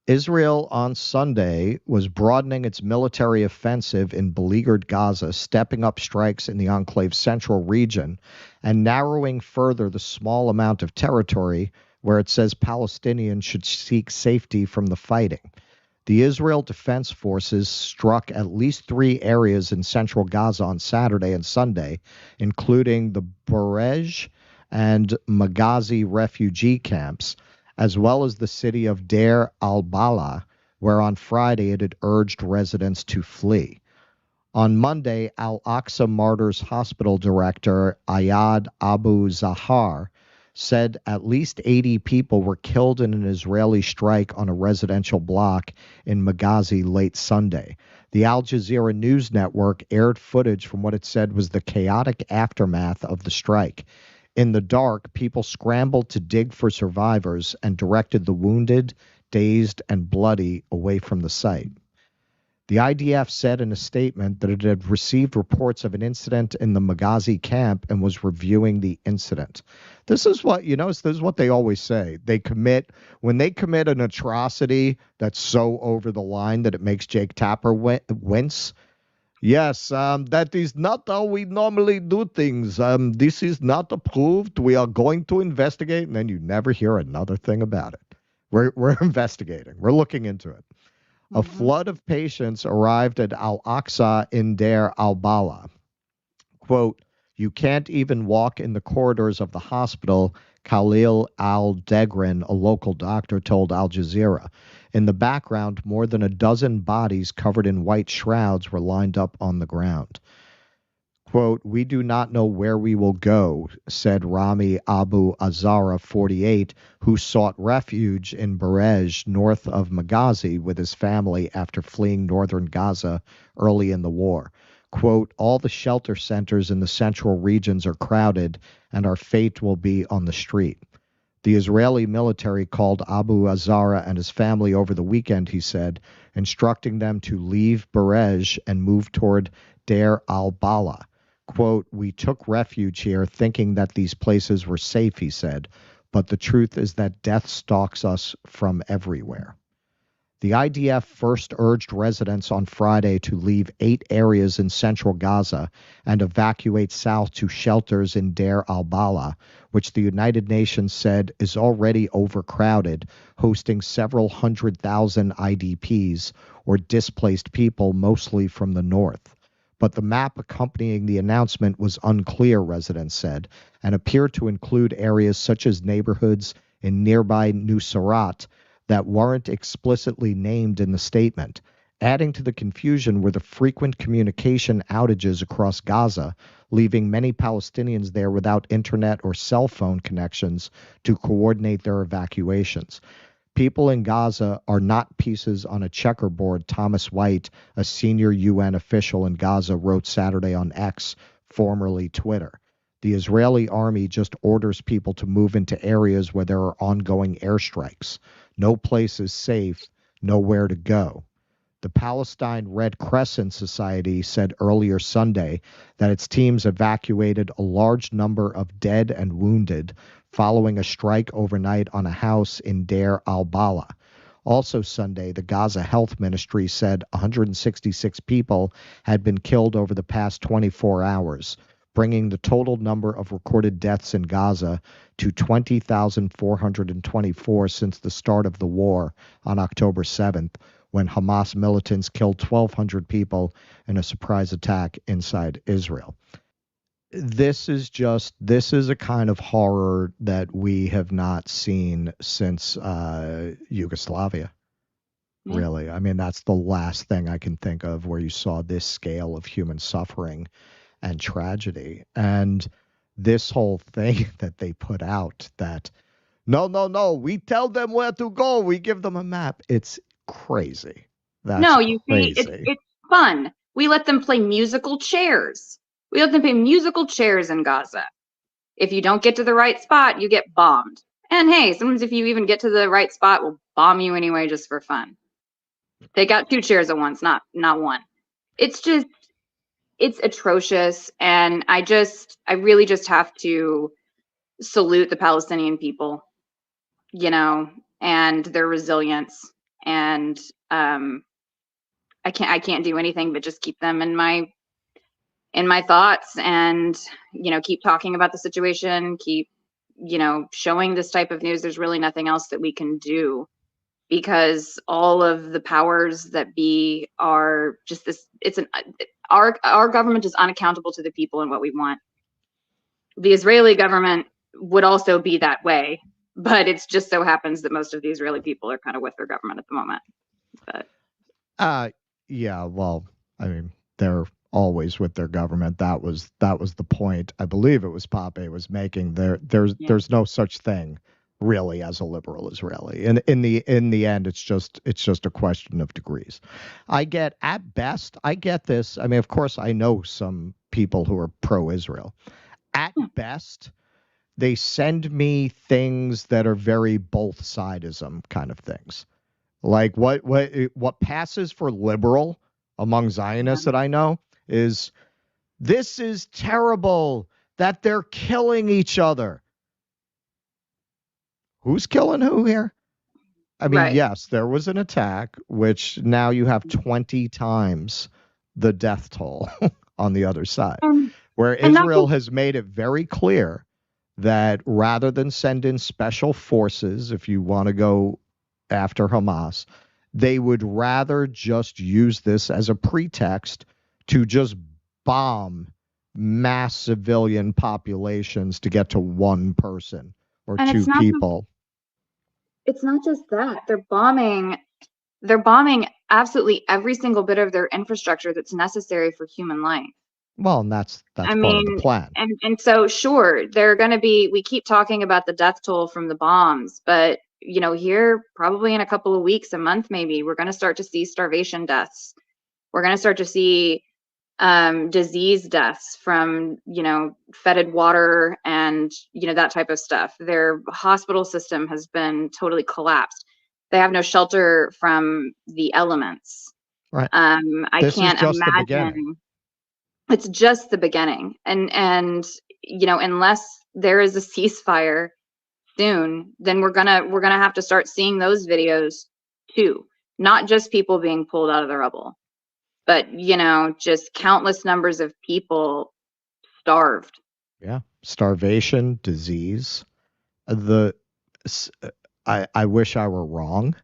Israel on Sunday was broadening its military offensive in beleaguered Gaza, stepping up strikes in the enclave's central region and narrowing further the small amount of territory where it says Palestinians should seek safety from the fighting. The Israel Defense Forces struck at least 3 areas in central Gaza on Saturday and Sunday, including the Barej and Maghazi refugee camps, as well as the city of Deir al-Balah, where on Friday it had urged residents to flee. On Monday, Al-Aqsa Martyrs Hospital director Ayad Abu Zahar said at least 80 people were killed in an Israeli strike on a residential block in Maghazi late Sunday. The Al Jazeera News Network aired footage from what it said was the chaotic aftermath of the strike. In the dark, people scrambled to dig for survivors and directed the wounded, dazed, and bloody away from the site. The IDF said in a statement that it had received reports of an incident in the Maghazi camp and was reviewing the incident. This is what, this is what they always say. When they commit an atrocity that's so over the line that it makes Jake Tapper wince. Yes, that is not how we normally do things. This is not approved. We are going to investigate. And then you never hear another thing about it. We're investigating. We're looking into it. A flood of patients arrived at Al-Aqsa in Deir al-Balah. Quote, "You can't even walk in the corridors of the hospital," Khalil al-Degran, a local doctor, told Al Jazeera. In the background, more than a dozen bodies covered in white shrouds were lined up on the ground. Quote, "We do not know where we will go," said Rami Abu Azara, 48, who sought refuge in Barej, north of Maghazi, with his family after fleeing northern Gaza early in the war. Quote, "All the shelter centers in the central regions are crowded, and our fate will be on the street." The Israeli military called Abu Azara and his family over the weekend, he said, instructing them to leave Barej and move toward Deir al-Bala. Quote, "We took refuge here thinking that these places were safe," he said, "but the truth is that death stalks us from everywhere." The IDF first urged residents on Friday to leave 8 areas in central Gaza and evacuate south to shelters in Deir al-Bala, which the United Nations said is already overcrowded, hosting several 100,000 IDPs, or displaced people, mostly from the north. But the map accompanying the announcement was unclear, residents said, and appeared to include areas such as neighborhoods in nearby Nuseirat that weren't explicitly named in the statement. Adding to the confusion were the frequent communication outages across Gaza, leaving many Palestinians there without internet or cell phone connections to coordinate their evacuations. "People in Gaza are not pieces on a checkerboard," Thomas White, a senior UN official in Gaza, wrote Saturday on X, formerly Twitter. "The Israeli army just orders people to move into areas where there are ongoing airstrikes. No place is safe, nowhere to go." The Palestine Red Crescent Society said earlier Sunday that its teams evacuated a large number of dead and wounded following a strike overnight on a house in Deir al-Bala. Also Sunday, the Gaza Health Ministry said 166 people had been killed over the past 24 hours, bringing the total number of recorded deaths in Gaza to 20,424 since the start of the war on October 7th, when Hamas militants killed 1,200 people in a surprise attack inside Israel. This is a kind of horror that we have not seen since Yugoslavia. Really. I mean, that's the last thing I can think of where you saw this scale of human suffering and tragedy. And this whole thing that they put out that, no, we tell them where to go. We give them a map. It's crazy. That's no, you crazy. see, it's fun. We let them play musical chairs. We let them play musical chairs in Gaza. If you don't get to the right spot, you get bombed. And hey, sometimes if you even get to the right spot, we'll bomb you anyway just for fun. They got 2 chairs at once, not one. It's atrocious. And I really just have to salute the Palestinian people, and their resilience. And I can't do anything but just keep them in my thoughts, and keep talking about the situation, keep showing this type of news. There's really nothing else that we can do, because all of the powers that be are just this. Our government is unaccountable to the people and what we want. The Israeli government would also be that way, but it's just so happens that most of the Israeli people are kind of with their government at the moment. But yeah, well, I mean, they're always with their government. That was the point. I believe it was Pape was making. There's no such thing really as a liberal Israeli. And in the end, it's just a question of degrees. I get this. I mean, of course, I know some people who are pro-Israel. At best, they send me things that are very both-sidism kind of things. Like what passes for liberal among Zionists that I know is, this is terrible that they're killing each other. Who's killing who here? I mean, yes, there was an attack, which now you have 20 times the death toll on the other side, where Israel has made it very clear that rather than send in special forces, if you want to go after Hamas, they would rather just use this as a pretext to just bomb mass civilian populations to get to one person or And two it's not people. It's not just that. They're bombing absolutely every single bit of their infrastructure that's necessary for human life. Well, and that's I part mean, of the plan. and so sure, they're going to be, we keep talking about the death toll from the bombs, but you know, here probably in a couple of weeks, a month maybe, we're going to start to see starvation deaths. We're going to start to see disease deaths from, you know, fetid water and, you know, that type of stuff. Their hospital system has been totally collapsed. They have no shelter from the elements. Right. I This is can't just the imagine. beginning. It's just the beginning. And you know, unless there is a ceasefire soon, then we're gonna have to start seeing those videos too. Not just people being pulled out of the rubble, but you know, just countless numbers of people starved. Yeah. Starvation, disease. I wish I were wrong,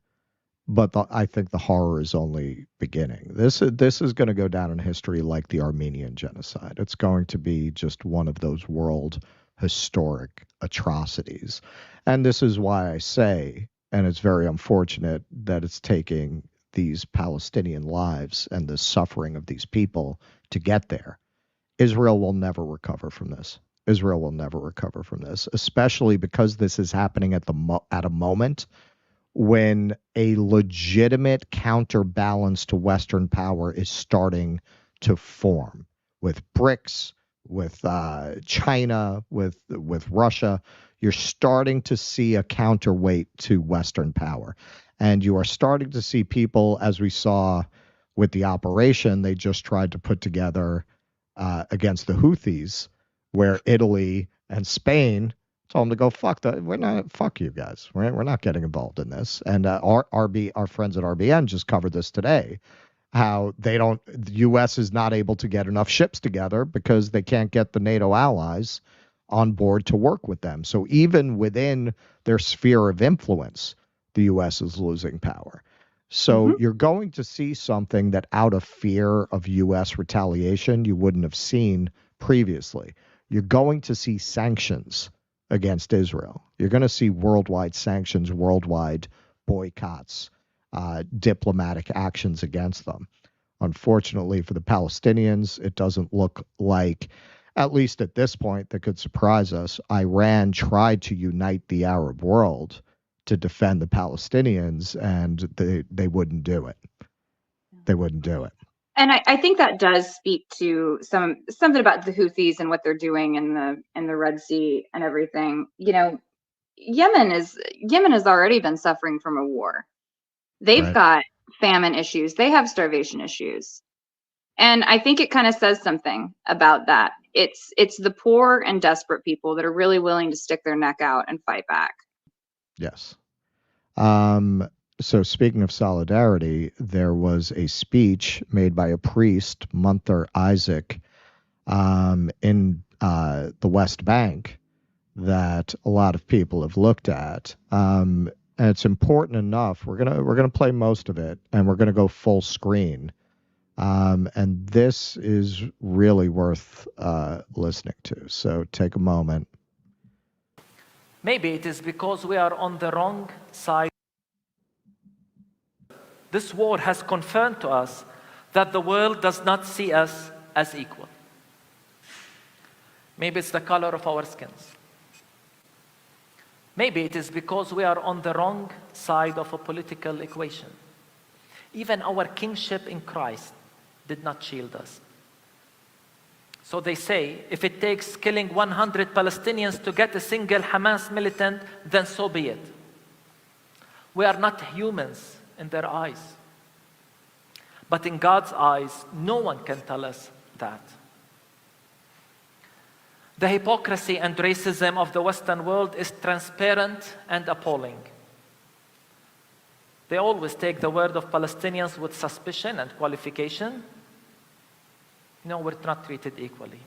but I think the horror is only beginning. This is going to go down in history like the Armenian genocide. It's going to be just one of those world historic atrocities. And this is why I say, and it's very unfortunate that it's taking these Palestinian lives and the suffering of these people to get there. Israel will never recover from this. Israel will never recover from this, especially because this is happening at a moment when a legitimate counterbalance to Western power is starting to form with BRICS, with China, with Russia. You're starting to see a counterweight to Western power. And you are starting to see people, as we saw with the operation they just tried to put together against the Houthis, where Italy and Spain told them to go fuck you guys. We're not getting involved in this. And our friends at RBN just covered this today, how the U.S. is not able to get enough ships together because they can't get the NATO allies on board to work with them. So even within their sphere of influence, the U.S. is losing power. So you're going to see something that out of fear of U.S. retaliation you wouldn't have seen previously. You're going to see sanctions against Israel. You're going to see worldwide sanctions, worldwide boycotts, diplomatic actions against them. Unfortunately for the Palestinians, it doesn't look like, at least at this point, that could surprise us. Iran tried to unite the Arab world to defend the Palestinians, and they wouldn't do it. They wouldn't do it. And I think that does speak to something about the Houthis and what they're doing in the Red Sea and everything. You know, Yemen has already been suffering from a war. They've got famine issues. They have starvation issues. And I think it kind of says something about that. It's the poor and desperate people that are really willing to stick their neck out and fight back. Yes. So speaking of solidarity, there was a speech made by a priest, Munther Isaac, in the West Bank that a lot of people have looked at. And it's important enough. We're gonna play most of it, and we're gonna go full screen. And this is really worth listening to. So take a moment. Maybe it is because we are on the wrong side. This war has confirmed to us that the world does not see us as equal. Maybe it's the color of our skins. Maybe it is because we are on the wrong side of a political equation. Even our kingship in Christ did not shield us. So they say, if it takes killing 100 Palestinians to get a single Hamas militant, then so be it. We are not humans in their eyes. But in God's eyes, no one can tell us that. The hypocrisy and racism of the Western world is transparent and appalling. They always take the word of Palestinians with suspicion and qualification. No, we're not treated equally.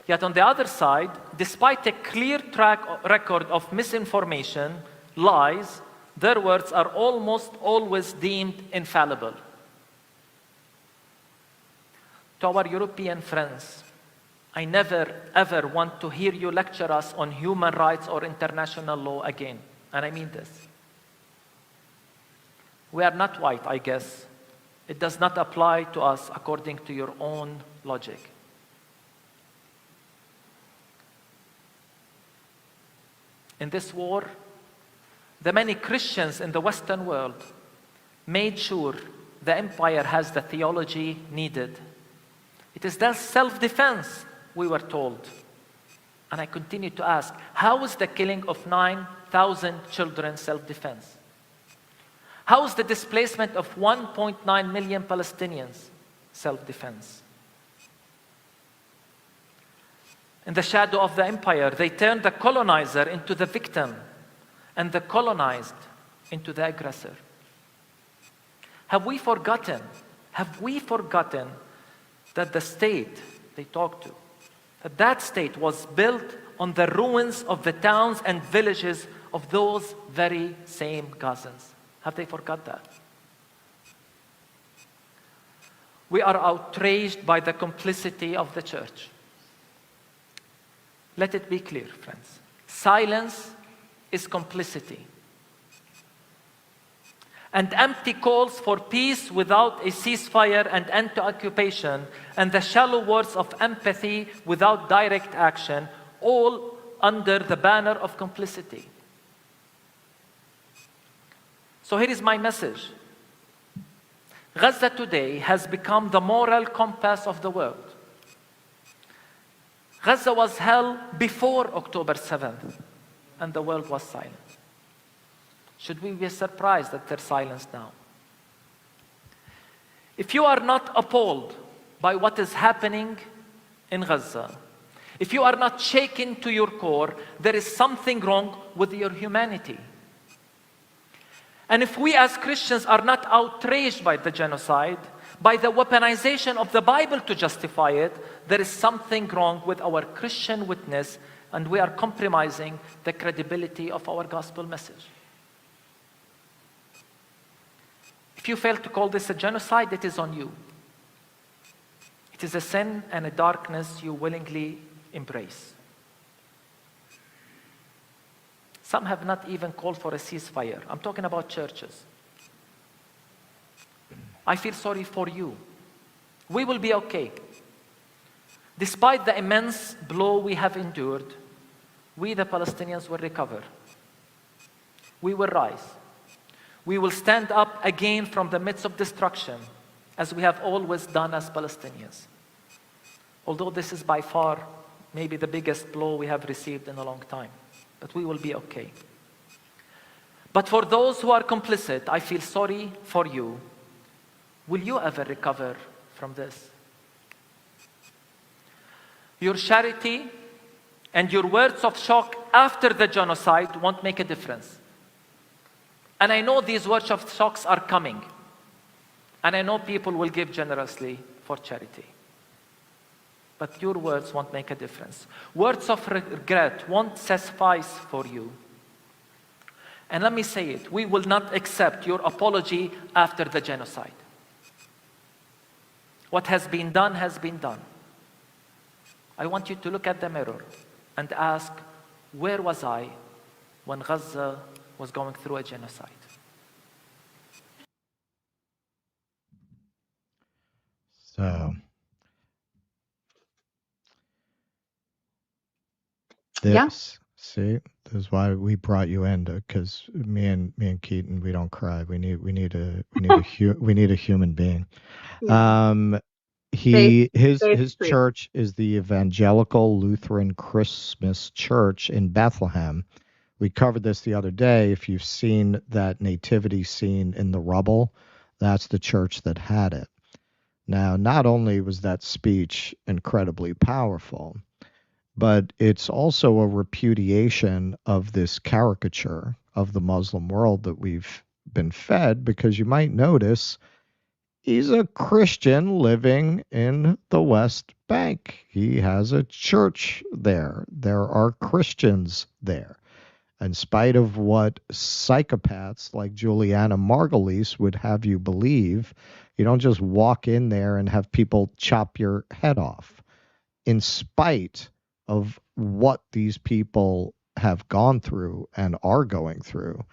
Yet on the other side, despite a clear track record of misinformation, lies, their words are almost always deemed infallible. To our European friends, I never, ever want to hear you lecture us on human rights or international law again. And I mean this. We are not white, I guess. It does not apply to us according to your own logic. In this war, the many Christians in the Western world made sure the empire has the theology needed. It is that self-defense, we were told. And I continue to ask, how is the killing of 9,000 children self-defense? How is the displacement of 1.9 million Palestinians self-defense? In the shadow of the empire, they turned the colonizer into the victim and the colonized into the aggressor. Have we forgotten that the state they talked to, that state was built on the ruins of the towns and villages of those very same Gazans? Have they forgot that? We are outraged by the complicity of the church. Let it be clear, friends. Silence is complicity. And empty calls for peace without a ceasefire and end to occupation, and the shallow words of empathy without direct action, all under the banner of complicity. So here is my message. Gaza today has become the moral compass of the world. Gaza was hell before October 7th, and the world was silent. Should we be surprised at their silence now? If you are not appalled by what is happening in Gaza, if you are not shaken to your core, there is something wrong with your humanity. And if we as Christians are not outraged by the genocide, by the weaponization of the Bible to justify it, there is something wrong with our Christian witness, and we are compromising the credibility of our gospel message. If you fail to call this a genocide, it is on you. It is a sin and a darkness you willingly embrace. Some have not even called for a ceasefire. I'm talking about churches. I feel sorry for you. We will be okay. Despite the immense blow we have endured, we, the Palestinians, will recover. We will rise. We will stand up again from the midst of destruction, as we have always done as Palestinians. Although this is by far maybe the biggest blow we have received in a long time, but we will be okay. But for those who are complicit, I feel sorry for you. Will you ever recover from this? Your charity and your words of shock after the genocide won't make a difference. And I know these words of shocks are coming. And I know people will give generously for charity. But your words won't make a difference. Words of regret won't suffice for you. And let me say it, we will not accept your apology after the genocide. What has been done has been done. I want you to look at the mirror and ask, where was I when Gaza was going through a genocide? So, Yeah. see, this is why we brought you in, because me and Keaton, we don't cry. We need a human being. His church is the Evangelical Lutheran Christmas Church in Bethlehem. We covered this the other day. If you've seen that nativity scene in the rubble, that's the church that had it. Now, not only was that speech incredibly powerful, but it's also a repudiation of this caricature of the Muslim world that we've been fed, because you might notice he's a Christian living in the West Bank. He has a church there. There are Christians there. In spite of what psychopaths like Juliana Margulies would have you believe, you don't just walk in there and have people chop your head off. in spite of what these people have gone through and are going through,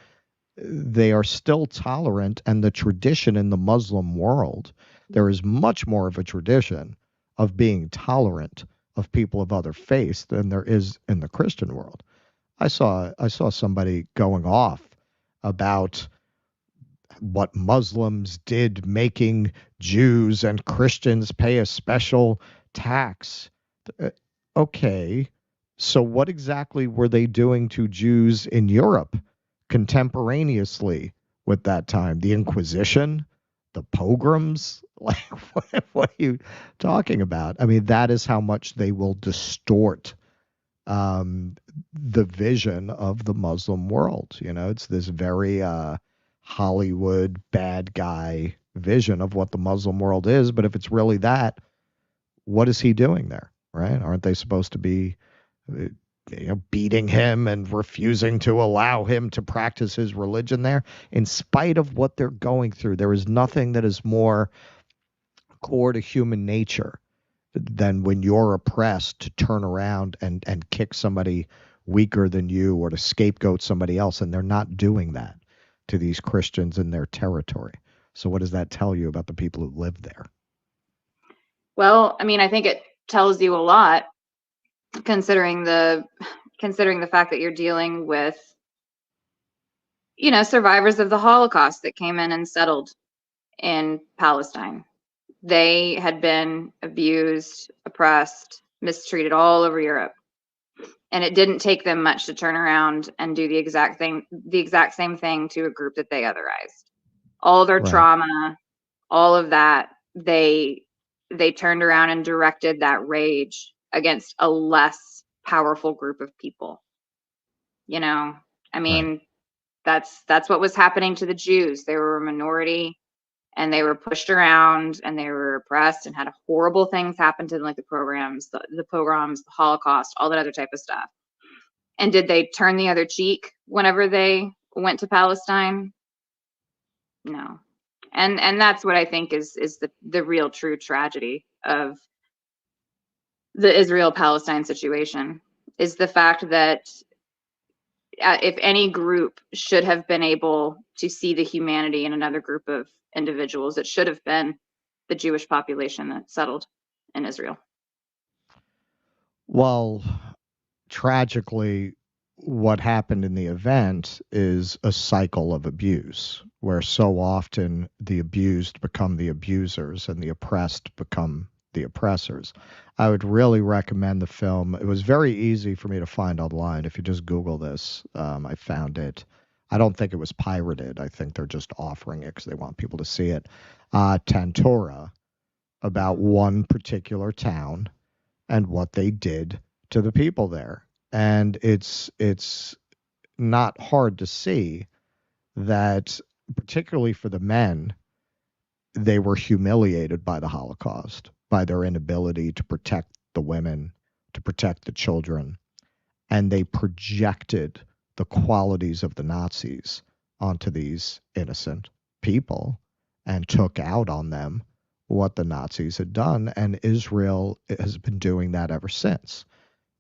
they are still tolerant. And the tradition in the Muslim world, there is much more of a tradition of being tolerant of people of other faiths than there is in the Christian world. I saw somebody going off about what Muslims did, making Jews and Christians pay a special tax. Okay, so what exactly were they doing to Jews in Europe contemporaneously with that time? The Inquisition, the pogroms? Like, what are you talking about? I mean, that is how much they will distort the vision of the Muslim world. You know, it's this very Hollywood bad guy vision of what the Muslim world is. But if it's really that, what is he doing there, right? Aren't they supposed to be beating him and refusing to allow him to practice his religion there? In spite of what they're going through, there is nothing that is more core to human nature than when you're oppressed to turn around and kick somebody weaker than you or to scapegoat somebody else. And they're not doing that to these Christians in their territory. So what does that tell you about the people who live there? Well, I mean, I think it tells you a lot, considering the fact that you're dealing with, survivors of the Holocaust that came in and settled in Palestine. They had been abused, oppressed, mistreated all over Europe. And it didn't take them much to turn around and do the exact same thing to a group that they otherized. All their trauma, all of that, they turned around and directed that rage against a less powerful group of people. I mean, that's what was happening to the Jews. They were a minority, and they were pushed around, and they were oppressed, and had horrible things happen to them, like the pogroms, the Holocaust, all that other type of stuff. And did they turn the other cheek whenever they went to Palestine? No. And that's what I think is the real true tragedy of the Israel-Palestine situation, is the fact that if any group should have been able to see the humanity in another group of individuals, it should have been the Jewish population that settled in Israel. Well, tragically, what happened in the event is a cycle of abuse, where so often the abused become the abusers and the oppressed become the oppressors. I would really recommend the film. It was very easy for me to find online. If you just Google this, I found it. I don't think it was pirated. I think they're just offering it because they want people to see it. Tantora, about one particular town and what they did to the people there. And it's not hard to see that, particularly for the men, they were humiliated by the Holocaust, by their inability to protect the women, to protect the children. And they projected the qualities of the Nazis onto these innocent people and took out on them what the Nazis had done. And Israel has been doing that ever since.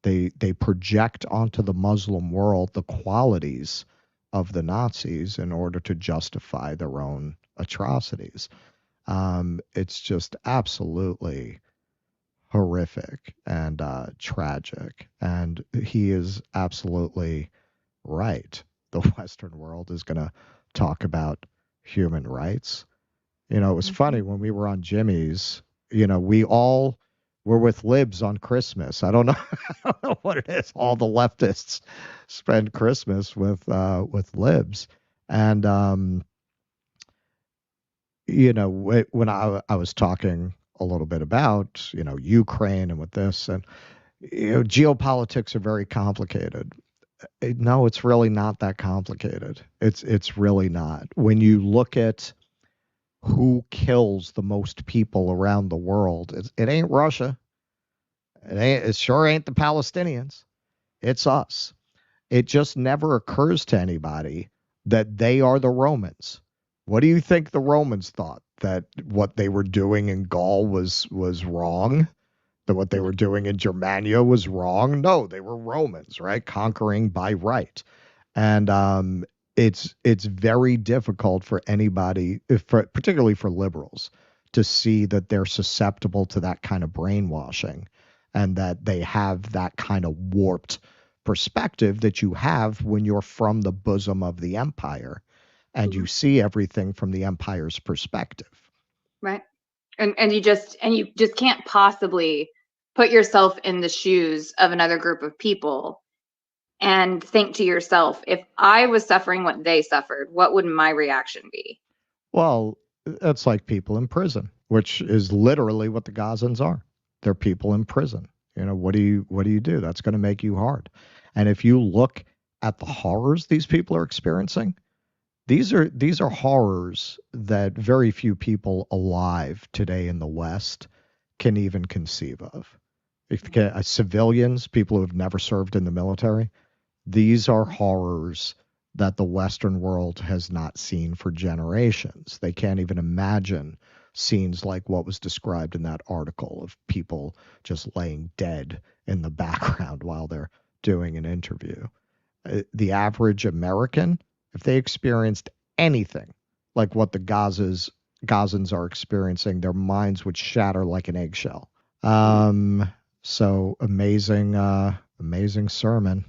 They project onto the Muslim world the qualities of the Nazis in order to justify their own atrocities. It's just absolutely horrific and tragic. And he is absolutely right. The Western world is going to talk about human rights. It was funny when we were on Jimmy's, we all were with libs on Christmas. I don't know what it is. All the leftists spend Christmas with libs. And, when I was talking a little bit about, Ukraine and with this, and, geopolitics are very complicated. No, it's really not that complicated. It's really not. When you look at who kills the most people around the world, it ain't Russia. It sure ain't the Palestinians. It's us. It just never occurs to anybody that they are the Romans. What do you think the Romans thought? That what they were doing in Gaul was wrong? that what they were doing in Germania was wrong. No, they were Romans, right? Conquering by right. And it's very difficult for anybody, particularly for liberals, to see that they're susceptible to that kind of brainwashing and that they have that kind of warped perspective that you have when you're from the bosom of the empire and you see everything from the empire's perspective. Right. And you just can't possibly put yourself in the shoes of another group of people and think to yourself, if I was suffering what they suffered, what would my reaction be? Well, it's like people in prison, which is literally what the Gazans are. They're people in prison. You know, what do you do? That's going to make you hard. And if you look at the horrors these people are experiencing, these are horrors that very few people alive today in the West can even conceive of. Civilians, people who have never served in the military, these are horrors that the Western world has not seen for generations. They can't even imagine scenes like what was described in that article of people just laying dead in the background while they're doing an interview. The average American, if they experienced anything like what the Gazans are experiencing, their minds would shatter like an eggshell. So amazing sermon.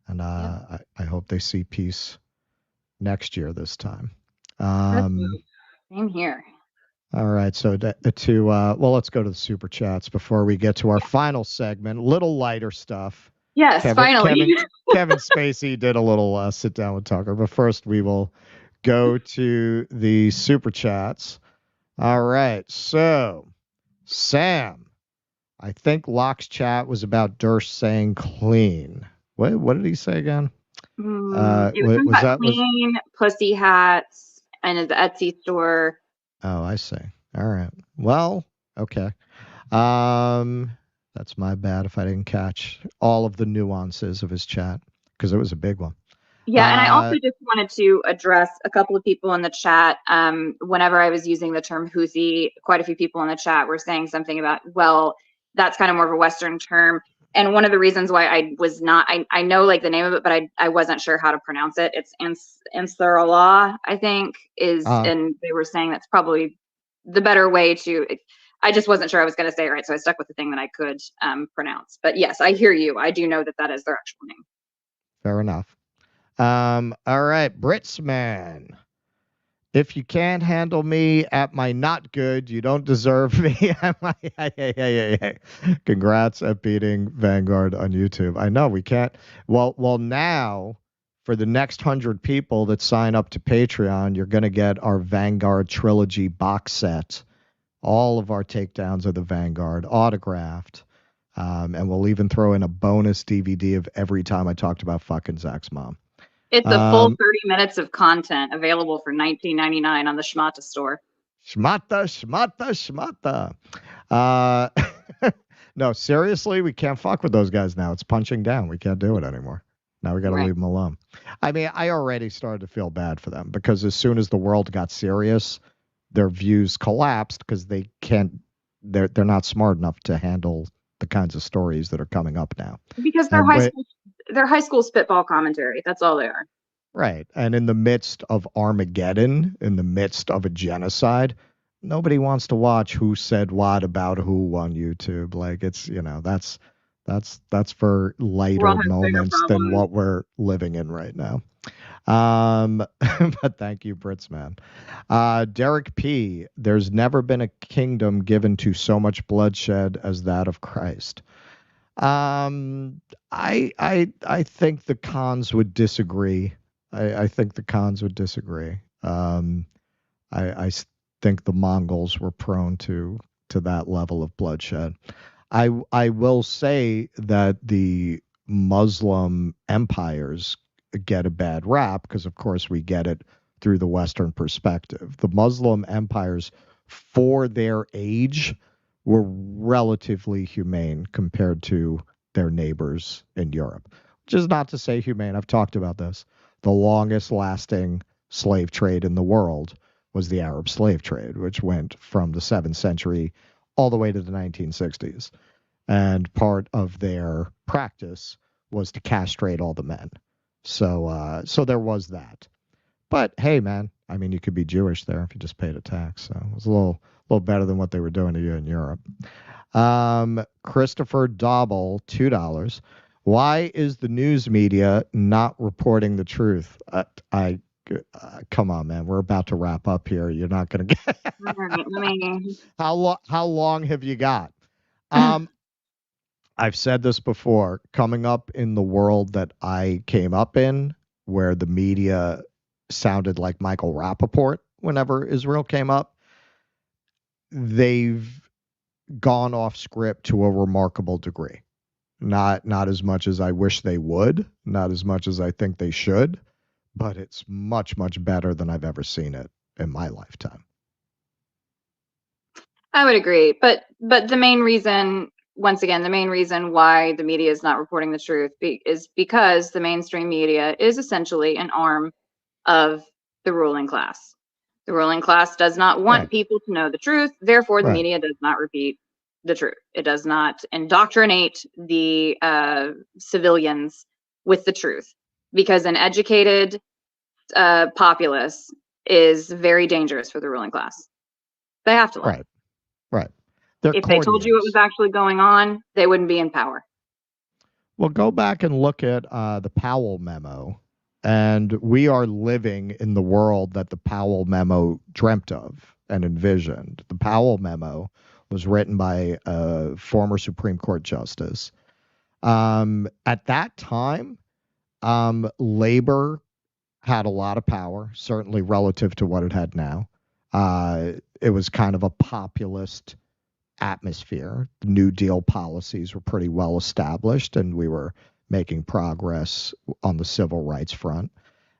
And I hope they see peace next year this time. Same here. All right. So let's go to the super chats before we get to our final segment. Little lighter stuff. Yes, finally. Kevin Spacey did a little sit down with Tucker, but first we will go to the super chats. All right. So, Sam, I think Locke's chat was about Durst saying clean. What did he say again? It was clean, pussy hats, and his Etsy store. Oh, I see. All right. Well, okay. That's my bad if I didn't catch all of the nuances of his chat because it was a big one. Yeah, and I also just wanted to address a couple of people in the chat. Whenever I was using the term Houthi, quite a few people in the chat were saying something about, well, that's kind of more of a Western term. And one of the reasons why I was not, I know like the name of it, but I wasn't sure how to pronounce it. It's Ansarallah, I think, and they were saying that's probably the better way to, I just wasn't sure I was going to say it right. So I stuck with the thing that I could pronounce. But yes, I hear you. I do know that is their actual name. Fair enough. All right, Britsman. If you can't handle me at my not good, you don't deserve me at my hey. Congrats at beating Vanguard on YouTube. I know we can't. Well, now for the next 100 people that sign up to Patreon, you're going to get our Vanguard trilogy box set. All of our takedowns of the Vanguard autographed. And we'll even throw in a bonus DVD of every time I talked about fucking Zach's mom. It's a full 30 minutes of content available for $19.99 on the Schmata store. Schmata. No, seriously, we can't fuck with those guys now. It's punching down. We can't do it anymore. Now we got to leave them alone. I mean, I already started to feel bad for them because as soon as the world got serious, their views collapsed because they can't. They're not smart enough to handle the kinds of stories that are coming up now. Because they're high school spitball commentary. That's all they are. Right. And in the midst of Armageddon, in the midst of a genocide, nobody wants to watch who said what about who on YouTube. Like it's, that's for lighter moments than what we're living in right now. But thank you, Britsman. Derek P. There's never been a kingdom given to so much bloodshed as that of Christ. I think the cons would disagree. I think the cons would disagree. I think the Mongols were prone to that level of bloodshed. I will say that the Muslim empires get a bad rap because, of course, we get it through the Western perspective. The Muslim empires, for their age, were relatively humane compared to their neighbors in Europe, which is not to say humane. I've talked about this. The longest lasting slave trade in the world was the Arab slave trade, which went from the 7th century all the way to the 1960s. and part of their practice was to castrate all the men. So there was that. But hey, man, I mean, you could be Jewish there if you just paid a tax. So it was a little better than what they were doing to you in Europe. Christopher Dobble, $2. Why is the news media not reporting the truth? Come on, man. We're about to wrap up here. You're not going to get. How long have you got? I've said this before. Coming up in the world that I came up in, where the media sounded like Michael Rappaport whenever Israel came up, they've gone off script to a remarkable degree. Not as much as I wish they would, not as much as I think they should, but it's much, much better than I've ever seen it in my lifetime. I would agree, but the main reason, once again, the main reason why the media is not reporting the truth is because the mainstream media is essentially an arm of the ruling class. The ruling class does not want people to know the truth, therefore the media does not repeat the truth. It does not indoctrinate the civilians with the truth, because an educated populace is very dangerous for the ruling class. They have to lie. Right. If they told you what was actually going on, they wouldn't be in power. Well, go back and look at the Powell memo, and we are living in the world that the Powell memo dreamt of and envisioned. The Powell memo was written by a former Supreme Court justice. At that time, labor had a lot of power, certainly relative to what it had now. It was kind of a populist atmosphere. The New Deal policies were pretty well established, and we were making progress on the civil rights front.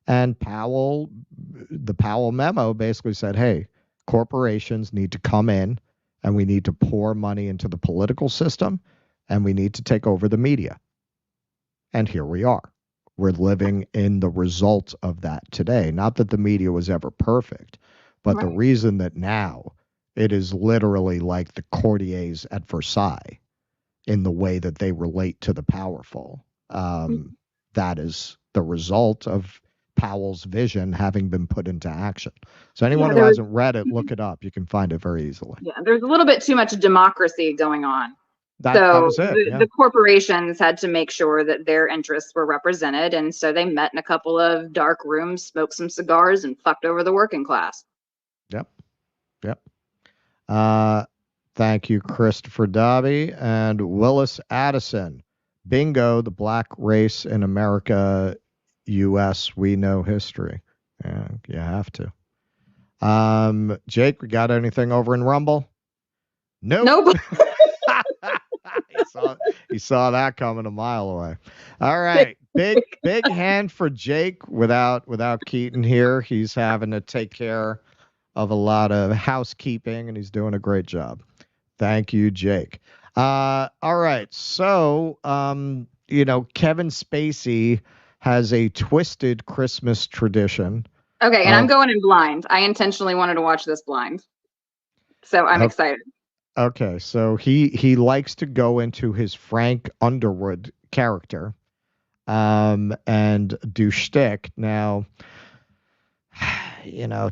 And the Powell memo basically said, hey, corporations need to come in, and we need to pour money into the political system, and we need to take over the media. And here we are. We're living in the results of that today. Not that the media was ever perfect, but the reason that now it is literally like the courtiers at Versailles in the way that they relate to the powerful. That is the result of Powell's vision having been put into action. So anyone who hasn't read it, look it up. You can find it very easily. Yeah, there's a little bit too much democracy going on. That was it. The corporations had to make sure that their interests were represented, and so they met in a couple of dark rooms, smoked some cigars, and fucked over the working class. Yep. Thank you, Christopher Dobby and Willis Addison. Bingo, the black race in America, U.S., we know history. Yeah, you have to. Jake, we got anything over in Rumble? Nope. He saw that coming a mile away. All right. Big hand for Jake without Keaton here. He's having to take care of a lot of housekeeping, and he's doing a great job. Thank you, Jake. All right. So, Kevin Spacey has a twisted Christmas tradition. Okay, and I'm going in blind. I intentionally wanted to watch this blind. So I'm excited. Okay, so he likes to go into his Frank Underwood character and do shtick. Now,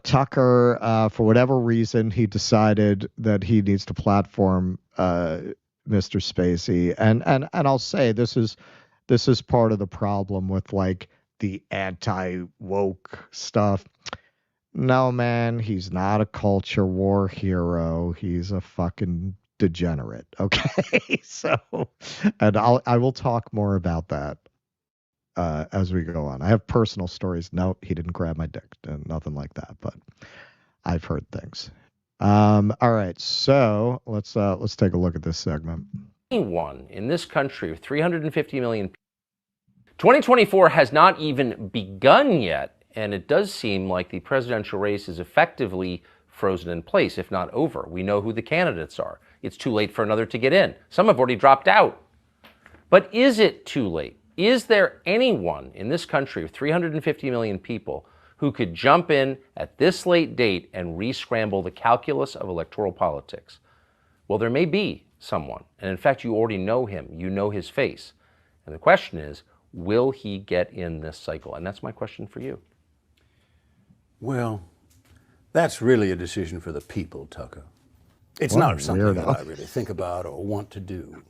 Tucker, for whatever reason, he decided that he needs to platform Mr. Spacey. And I'll say this is part of the problem with like the anti-woke stuff. No, man, he's not a culture war hero. He's a fucking degenerate. Okay. So, and I will talk more about that as we go on. I have personal stories. No, he didn't grab my dick and nothing like that, but I've heard things. All right. So let's take a look at this segment. Anyone in this country with 350 million people. 2024 has not even begun yet. And it does seem like the presidential race is effectively frozen in place, if not over. We know who the candidates are. It's too late for another to get in. Some have already dropped out. But is it too late? Is there anyone in this country of 350 million people who could jump in at this late date and re-scramble the calculus of electoral politics? Well, there may be, someone. And in fact, you already know him. You know his face. And the question is, will he get in this cycle? And that's my question for you. Well, that's really a decision for the people, Tucker. It's What a not something that weirdo. I really think about or want to do.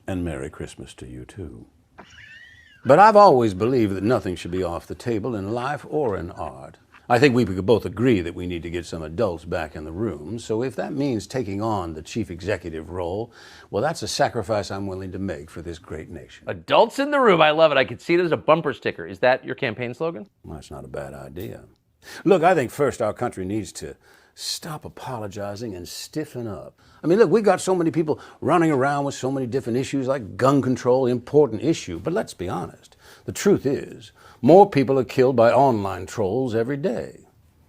And Merry Christmas to you, too. But I've always believed that nothing should be off the table in life or in art. I think we could both agree that we need to get some adults back in the room. So if that means taking on the chief executive role, well, that's a sacrifice I'm willing to make for this great nation. Adults in the room. I love it. I could see it as a bumper sticker. Is that your campaign slogan? Well, that's not a bad idea. Look, I think first our country needs to stop apologizing and stiffen up. I mean, look, we got so many people running around with so many different issues like gun control, important issue. But let's be honest. The truth is, more people are killed by online trolls every day.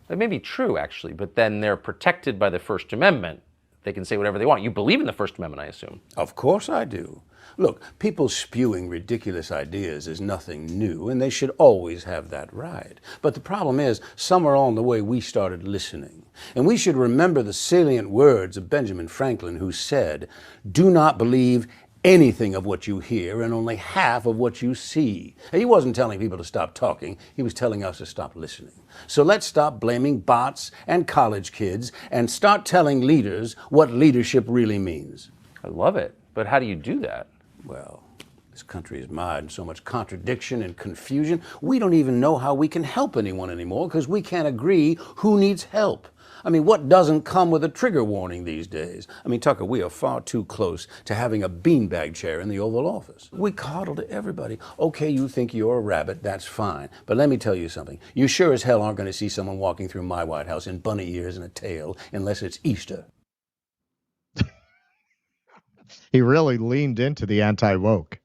That may be true, actually, but then they're protected by the First Amendment. They can say whatever they want. You believe in the First Amendment, I assume. Of course I do. Look, people spewing ridiculous ideas is nothing new, and they should always have that right. But the problem is, somewhere along the way, we started listening. And we should remember the salient words of Benjamin Franklin, who said, "Do not believe anything of what you hear and only half of what you see." And he wasn't telling people to stop talking. He was telling us to stop listening. So let's stop blaming bots and college kids and start telling leaders what leadership really means. I love it. But how do you do that? Well, this country is mired in so much contradiction and confusion. We don't even know how we can help anyone anymore because we can't agree who needs help. I mean, what doesn't come with a trigger warning these days? I mean, Tucker, we are far too close to having a beanbag chair in the Oval Office. We coddle to everybody. Okay, you think you're a rabbit, that's fine. But let me tell you something. You sure as hell aren't going to see someone walking through my White House in bunny ears and a tail unless it's Easter. He really leaned into the anti-woke.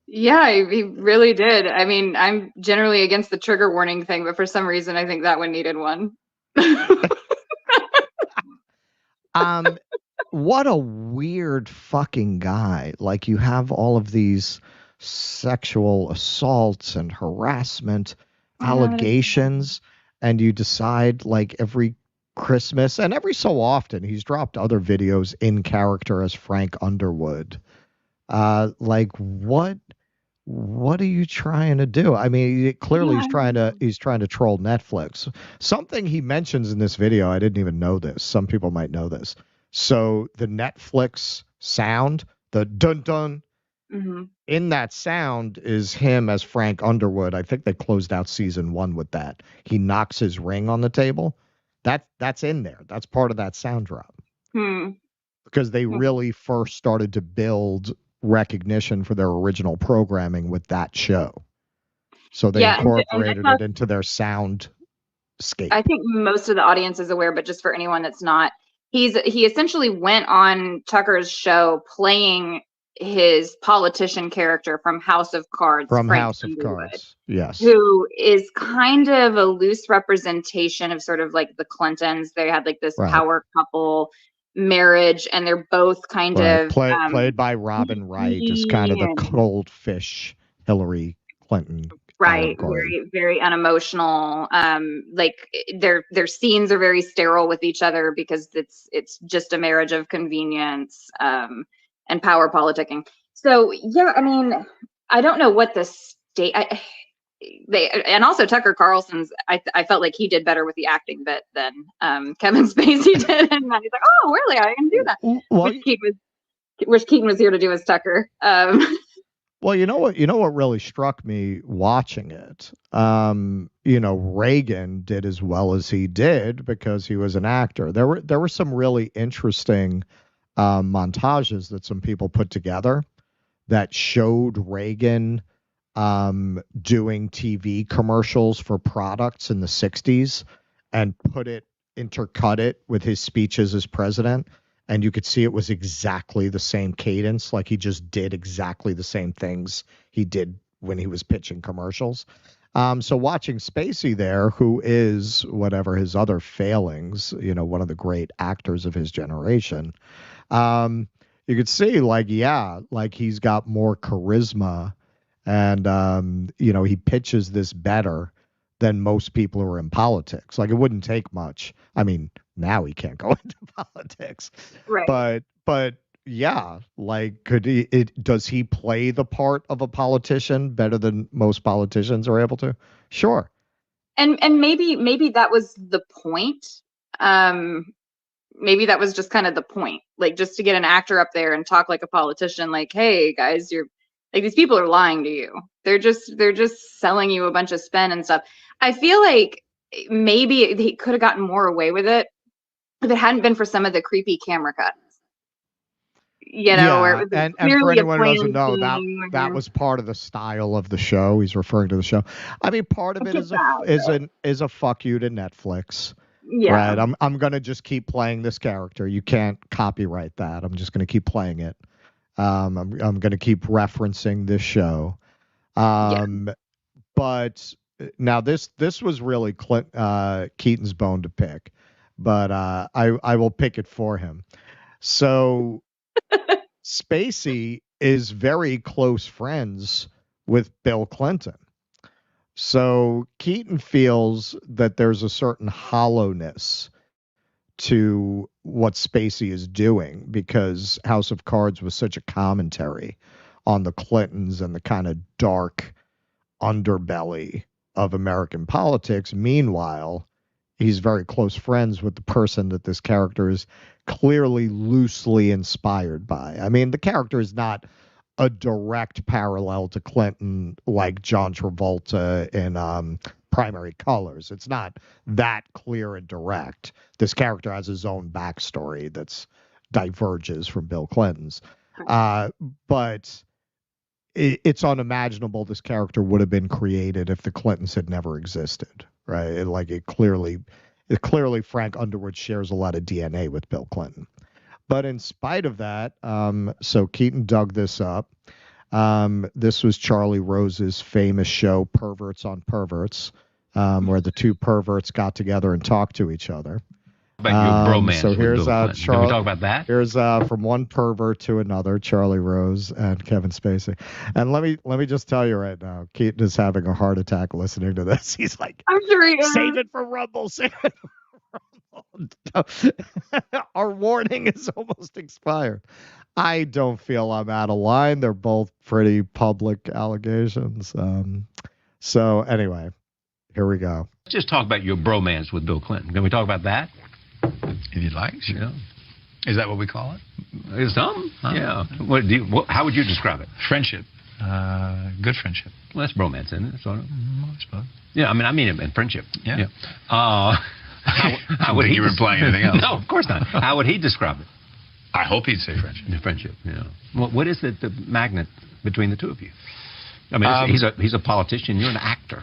Yeah, he really did. I mean, I'm generally against the trigger warning thing, but for some reason, I think that one needed one. What a weird fucking guy. Like, you have all of these sexual assaults and harassment allegations, and you decide, like, every Christmas and every so often he's dropped other videos in character as Frank Underwood. Like, what are you trying to do? I mean, clearly he's trying to troll Netflix. Something he mentions in this video, I didn't even know this. Some people might know this. So the Netflix sound, the dun dun, in that sound is him as Frank Underwood. I think they closed out season 1 with that. He knocks his ring on the table. That's in there. That's part of that sound drop. Because they really first started to build recognition for their original programming with that show. So they incorporated it into their soundscape. I think most of the audience is aware, but just for anyone that's not, he essentially went on Tucker's show playing his politician character from House of Cards. From Frank House of Underwood, Cards. Yes. who is kind of a loose representation of sort of like the Clintons. They had like this power couple marriage, and they're both kind of played by Robin Wright, is kind of the cold fish Hillary Clinton. Right, very, very unemotional. Like their scenes are very sterile with each other because it's just a marriage of convenience and power politicking. So yeah, I mean, I don't know what the state. And also Tucker Carlson's. I felt like he did better with the acting bit than Kevin Spacey did, and he's like, "Oh, really? I can do that." Well, wish Keaton was here to do as Tucker. Well, you know what really struck me watching it. Reagan did as well as he did because he was an actor. There were some really interesting montages that some people put together that showed Reagan doing TV commercials for products in the 60s and intercut it with his speeches as president. And you could see it was exactly the same cadence. Like, he just did exactly the same things he did when he was pitching commercials. So watching Spacey there, who is, whatever his other failings, one of the great actors of his generation, you could see like he's got more charisma and, he pitches this better than most people who are in politics. Like, it wouldn't take much. I mean, now he can't go into politics, Right. but yeah, like, does he play the part of a politician better than most politicians are able to? Sure. And maybe that was the point. Maybe that was just kind of the point, like, just to get an actor up there and talk like a politician, like, hey guys, you're like, these people are lying to you. They're just selling you a bunch of spin and stuff. I feel like maybe he could have gotten more away with it if it hadn't been for some of the creepy camera cuts. Where it was and clearly for a anyone who doesn't planned know, thing, that was part of the style of the show. He's referring to the show. I mean, part of it is a fuck you to Netflix. Yeah. Right. I'm gonna just keep playing this character. You can't copyright that. I'm just gonna keep playing it. I'm gonna keep referencing this show. But now this was really Keaton's bone to pick, but I will pick it for him. So Spacey is very close friends with Bill Clinton. So Keaton feels that there's a certain hollowness to what Spacey is doing, because House of Cards was such a commentary on the Clintons and the kind of dark underbelly of American politics. Meanwhile, he's very close friends with the person that this character is clearly loosely inspired by. I mean, the character is not a direct parallel to Clinton like John Travolta in Primary Colors. It's not that clear and direct. This character has his own backstory that's diverges from Bill Clinton's. But it's unimaginable this character would have been created if the Clintons had never existed, right? It clearly Frank Underwood shares a lot of DNA with Bill Clinton. But in spite of that, so Keaton dug this up. This was Charlie Rose's famous show, Perverts on Perverts, where the two perverts got together and talked to each other. About your bromance. So here's Charlie. Can we talk about that? Here's from one pervert to another, Charlie Rose and Kevin Spacey. And let me just tell you right now, Keaton is having a heart attack listening to this. He's like, I'm sure he is. Save it for Rumble. Save it for Rumble. Our warning is almost expired. I don't feel I'm out of line. They're both pretty public allegations. So anyway, here we go. Let's just talk about your bromance with Bill Clinton. Can we talk about that? If you'd like, sure. Yeah. Is that what we call it? It's some, yeah. How would you describe it? Friendship. Good friendship. Well, that's bromance, isn't it? Sort of. I suppose. Yeah, I mean it in friendship. Yeah. How would you were implying anything else? No, of course not. How would he describe it? I hope he'd say friendship. Friendship, yeah. Well, what is the magnet between the two of you? I mean, he's a politician. You're an actor.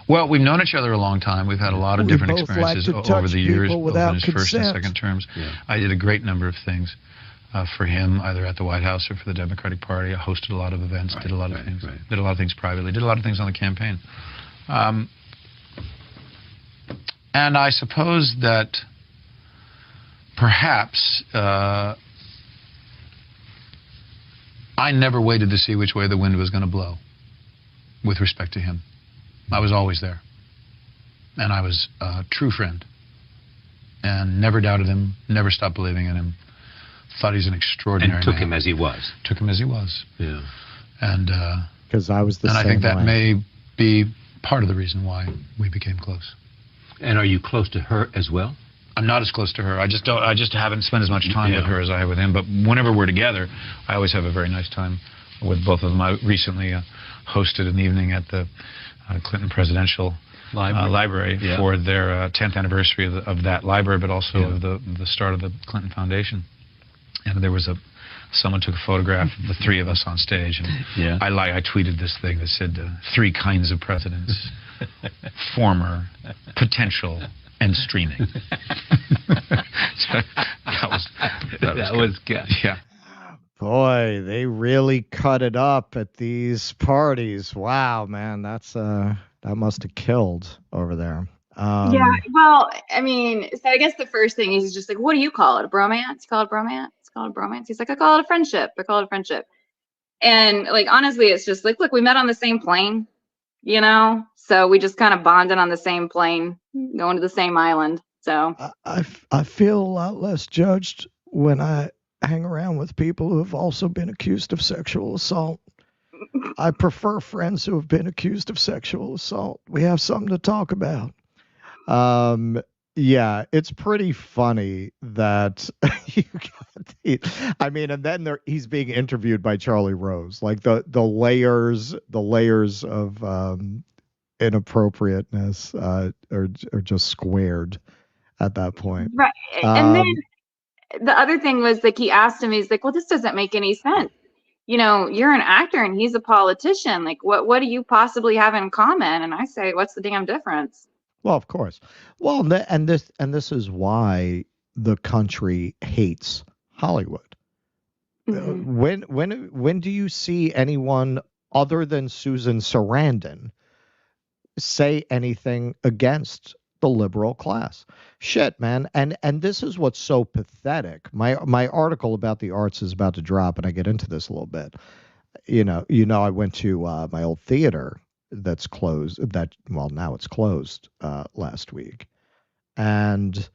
Well, we've known each other a long time. We've had a lot of different experiences over the years, both in his first and second terms. Yeah. I did a great number of things for him, either at the White House or for the Democratic Party. I hosted a lot of events, did a lot of things, did a lot of things privately, did a lot of things on the campaign. And I suppose that perhaps I never waited to see which way the wind was going to blow with respect to him. I was always there. And I was a true friend. And never doubted him, never stopped believing in him. Thought he's an extraordinary man. And took him as he was. Took him as he was. Yeah. And because I was the same I think that way. may be part of the reason why we became close. And are you close to her as well? I'm not as close to her. I just haven't spent as much time with her as I have with him. But whenever we're together, I always have a very nice time with both of them. I recently hosted an evening at the Clinton Presidential Library for their 10th anniversary of that library, but also of the start of the Clinton Foundation. And there was someone took a photograph of the three of us on stage, and I tweeted this thing that said 3 kinds of presidents: former, potential, and streaming. So that was good. Yeah. Boy, they really cut it up at these parties. Wow, man, that must have killed over there. Yeah, well, I mean, so I guess the first thing is just like, what do you call it? A bromance? You call it bromance? Call it bromance? He's like, I call it a friendship. I call it a friendship. And like, honestly, it's just like, look, we met on the same plane. you know? So we just kind of bonded on the same plane, going to the same island. So I feel a lot less judged when I hang around with people who have also been accused of sexual assault. I prefer friends who have been accused of sexual assault. We have something to talk about. Yeah, it's pretty funny that you I mean, and then he's being interviewed by Charlie Rose. Like the layers of inappropriateness are just squared at that point. right. And then the other thing was like he asked him, he's like, well, this doesn't make any sense. You know, you're an actor and he's a politician. Like, what do you possibly have in common? And I say, what's the damn difference? Well, of course. Well, and this is why the country hates Hollywood. When do you see anyone other than Susan Sarandon say anything against the liberal class? Shit, man. And this is what's so pathetic. My article about the arts is about to drop, and I get into this a little bit. You know, I went to my old theater that's closed. Now it's closed last week, and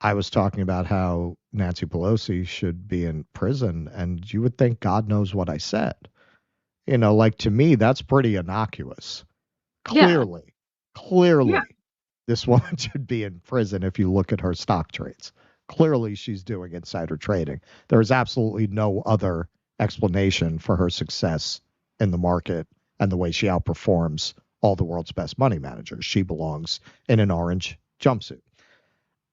I was talking about how Nancy Pelosi should be in prison, and you would think God knows what I said. You know, like to me, that's pretty innocuous. Clearly, Yeah. this woman should be in prison if you look at her stock trades. Clearly, she's doing insider trading. There is absolutely no other explanation for her success in the market and the way she outperforms all the world's best money managers. She belongs in an orange jumpsuit.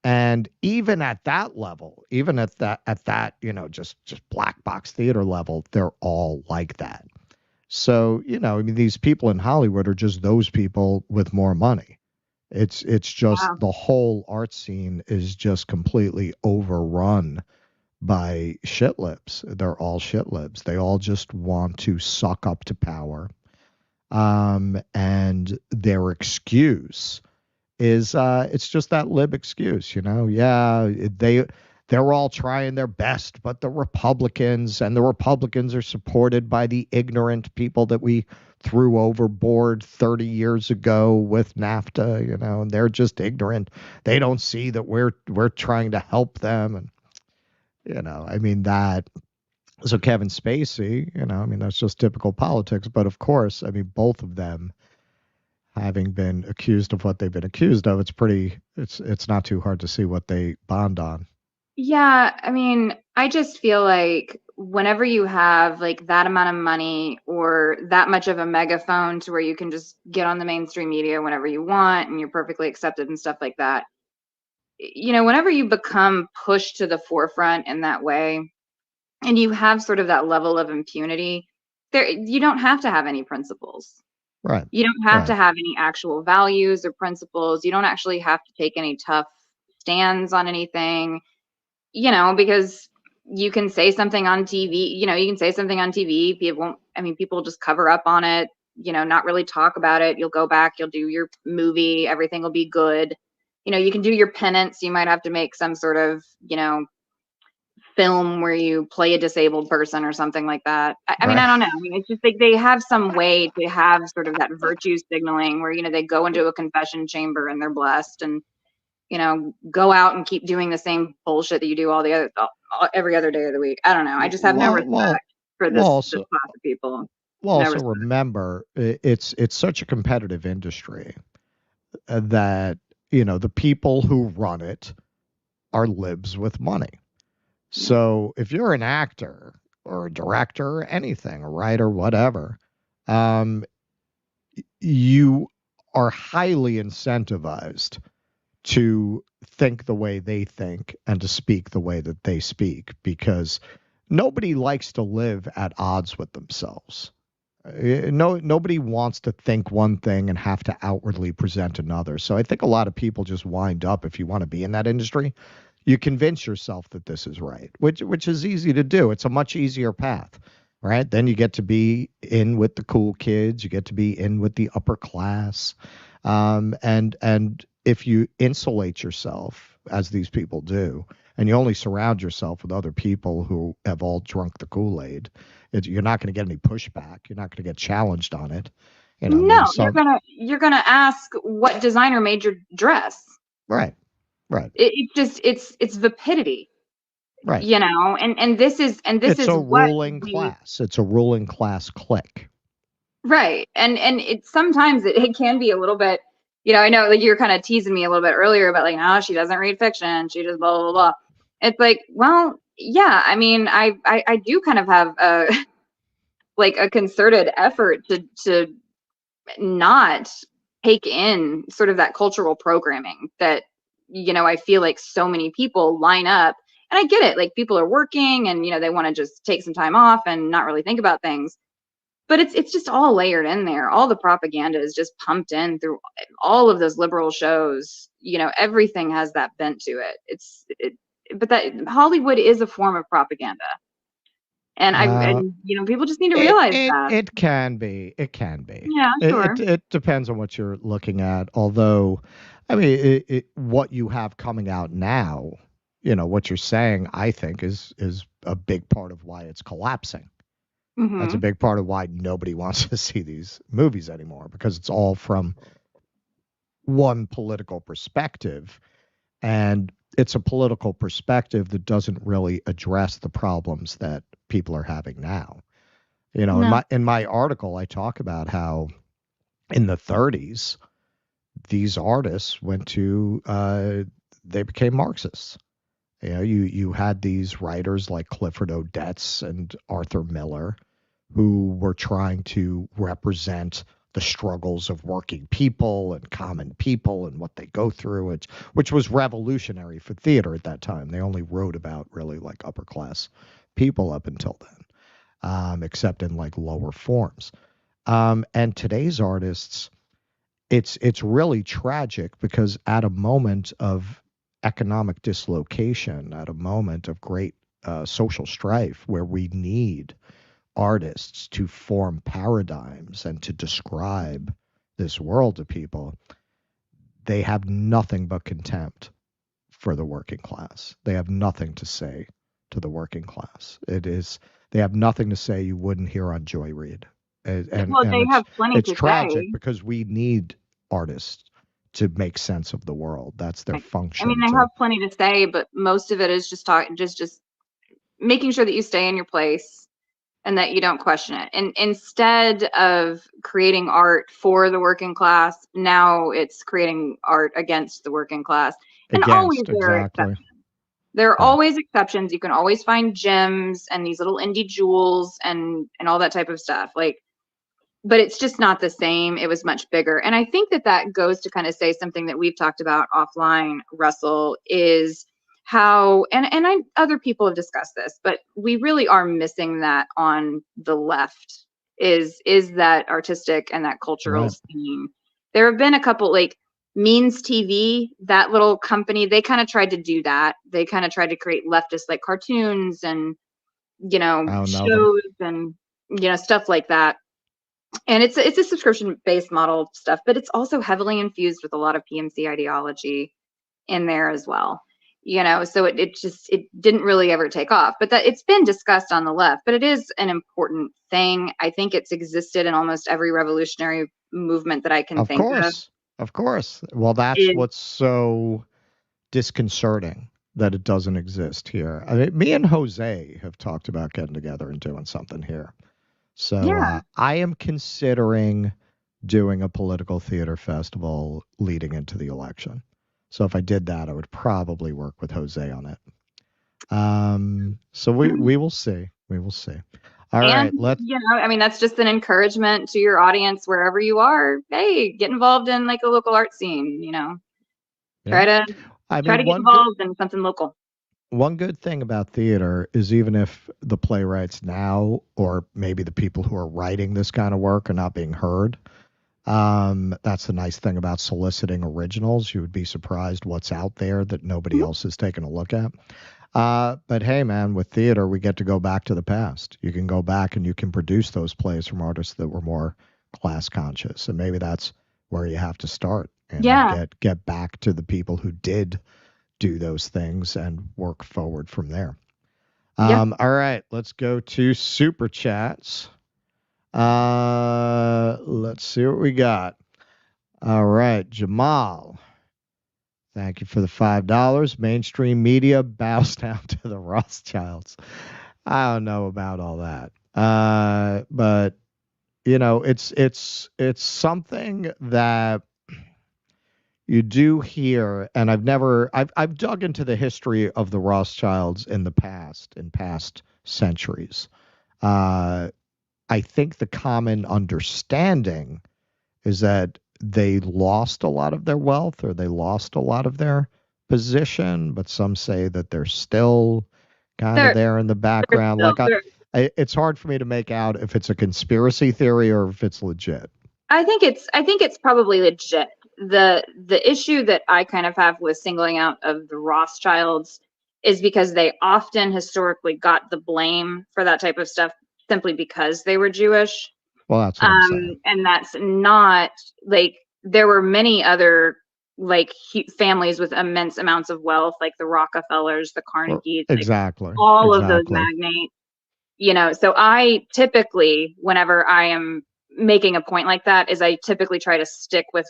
And even at that level, even at that, you know, just black box theater level, they're all like that. So, you know, I mean, these people in Hollywood are just those people with more money. It's just the whole art scene is just completely overrun by shitlibs. They're all shitlibs. They all just want to suck up to power. And their excuse is it's just that lib excuse, you know. Yeah, they're all trying their best, but the Republicans are supported by the ignorant people that we threw overboard 30 years ago with NAFTA, you know, and they're just ignorant. They don't see that we're trying to help them. And, you know, I mean, so Kevin Spacey, you know, I mean, that's just typical politics. But of course, I mean, both of them having been accused of what they've been accused of, it's not too hard to see what they bond on. Yeah, I mean, I just feel like whenever you have like that amount of money or that much of a megaphone to where you can just get on the mainstream media whenever you want and you're perfectly accepted and stuff like that, you know, whenever you become pushed to the forefront in that way and you have sort of that level of impunity, you don't have to have any principles. Right. You don't have to have any actual values or principles. You don't actually have to take any tough stands on anything. You know, because you can say something on TV, you know, people just cover up on it, you know, not really talk about it. You'll go back, you'll do your movie, everything will be good. You know, you can do your penance. You might have to make some sort of, you know, film where you play a disabled person or something like that. I mean, I don't know. I mean, it's just like they have some way to have sort of that virtue signaling where, you know, they go into a confession chamber and they're blessed and, you know, go out and keep doing the same bullshit that you do every other day of the week. I don't know. I just have no respect for this class of people. Well, also remember, it's such a competitive industry that, you know, the people who run it are libs with money. So if you're an actor or a director or anything, a writer, whatever, you are highly incentivized to think the way they think and to speak the way that they speak, because nobody likes to live at odds with themselves. Nobody wants to think one thing and have to outwardly present another. So I think a lot of people just wind up, if you want to be in that industry, you convince yourself that this is right, which is easy to do. It's a much easier path, right? Then you get to be in with the cool kids. You get to be in with the upper class. And if you insulate yourself, as these people do, and you only surround yourself with other people who have all drunk the Kool-Aid, you're not going to get any pushback. You're not going to get challenged on it. You know, No, maybe some, you're gonna ask what designer made your dress. right. It's just it's vapidity, Right. you know, and this is It's a what ruling class. It's a ruling class clique. right. And it sometimes it can be a little bit, you know, I know like you were kind of teasing me a little bit earlier about like, no, she doesn't read fiction, she just blah blah blah. It's like, well, yeah, I mean, I do kind of have a like a concerted effort to not take in sort of that cultural programming that, you know, I feel like so many people line up, and I get it, like people are working and, you know, they want to just take some time off and not really think about things, but it's just all layered in there. All the propaganda is just pumped in through all of those liberal shows, you know, everything has that bent to it. But that Hollywood is a form of propaganda, and you know, people just need to realize that. It can be. It can be. Yeah, sure. It depends on what you're looking at. Although, I mean, what you have coming out now, you know, what you're saying, I think is a big part of why it's collapsing. That's a Mhm. big part of why nobody wants to see these movies anymore, because it's all from one political perspective, and it's a political perspective that doesn't really address the problems that people are having now. You know, No. in my article, I talk about how in the 30s, these artists went to they became Marxists. You know, you had these writers like Clifford Odets and Arthur Miller who were trying to represent the struggles of working people and common people and what they go through, which was revolutionary for theater at that time. They only wrote about really like upper class people up until then, except in like lower forms. And today's artists, it's really tragic, because at a moment of economic dislocation, at a moment of great social strife, where we need artists to form paradigms and to describe this world to people, they have nothing but contempt for the working class. They have nothing to say to the working class. They have nothing to say you wouldn't hear on Joy Reid. And Well, they have plenty it's to tragic, say. because we need artists to make sense of the world. That's their I function. mean, they have plenty to say, but most of it is just just making sure that you stay in your place and that you don't question it. And instead of creating art for the working class, now it's creating art against the working class. And always there are exceptions. There are always exceptions. You can always find gems and these little indie jewels and all that type of stuff. Like, but it's just not the same. It was much bigger. And I think that goes to kind of say something that we've talked about offline, Russell, is how, and other people have discussed this, but we really are missing that on the left, is that artistic and that cultural scene. There have been a couple, like Means TV, that little company, they kind of tried to do that. They kind of tried to create leftist like cartoons and, you know, shows and, you know, stuff like that. And it's a subscription-based model stuff, but it's also heavily infused with a lot of PMC ideology in there as well. You know, so it didn't really ever take off, but that it's been discussed on the left, but it is an important thing. I think it's existed in almost every revolutionary movement that I can think of. Of course. Well, that's what's so disconcerting, that it doesn't exist here. I mean, me and Jose have talked about getting together and doing something here. So I am considering doing a political theater festival leading into the election. So if I did that, I would probably work with Jose on it. So we will see. We will see. All right. You know, I mean, that's just an encouragement to your audience wherever you are. Hey, get involved in like a local art scene, you know. Try to get involved in something local. One good thing about theater is, even if the playwrights now, or maybe the people who are writing this kind of work, are not being heard, that's the nice thing about soliciting originals. You would be surprised what's out there that nobody else has taken a look at. But hey, man, with theater, we get to go back to the past. You can go back and you can produce those plays from artists that were more class conscious. And maybe that's where you have to start. And get back to the people who did do those things and work forward from there. All right, let's go to Super Chats. Let's see what we got. All right, Jamal. Thank you for the $5. Mainstream media bows down to the Rothschilds. I don't know about all that. But it's something that you do hear, and I've dug into the history of the Rothschilds in past centuries. I think the common understanding is that they lost a lot of their wealth or they lost a lot of their position, but some say that they're still kind of there in the background. It's hard for me to make out if it's a conspiracy theory or if it's legit. I think it's probably legit. The issue that I kind of have with singling out of the Rothschilds is because they often historically got the blame for that type of stuff simply because they were Jewish. Well, that's what I'm saying. And that's not like there were many other like families with immense amounts of wealth, like the Rockefellers, the Carnegies, exactly, all of those magnates. So I typically, whenever I am making a point like that, is I typically try to stick with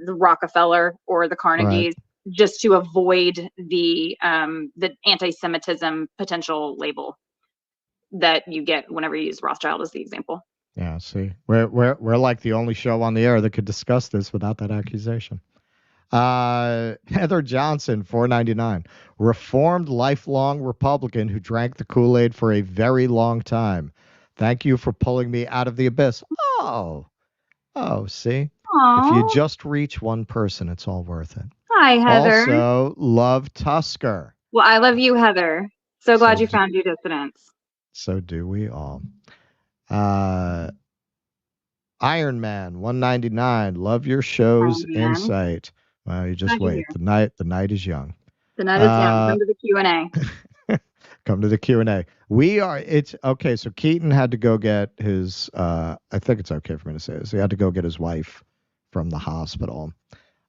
the Rockefeller or the Carnegies just to avoid the anti-Semitism potential label that you get whenever you use Rothschild as the example. Yeah, see, we're like the only show on the air that could discuss this without that accusation. Heather Johnson, $4.99. Reformed lifelong Republican who drank the Kool-Aid for a very long time. Thank you for pulling me out of the abyss. Oh, see? Aww. If you just reach one person, it's all worth it. Hi, Heather. Also, love Tusker. Well, I love you, Heather. So glad you found your dissonance. So do we all. Iron Man, $1.99. Love your show's insight. Well, you just wait. The night is young. The night is young. Come to the Q&A. Come to the Q&A. It's okay. So Keaton had to go get his, I think it's okay for me to say this. He had to go get his wife from the hospital.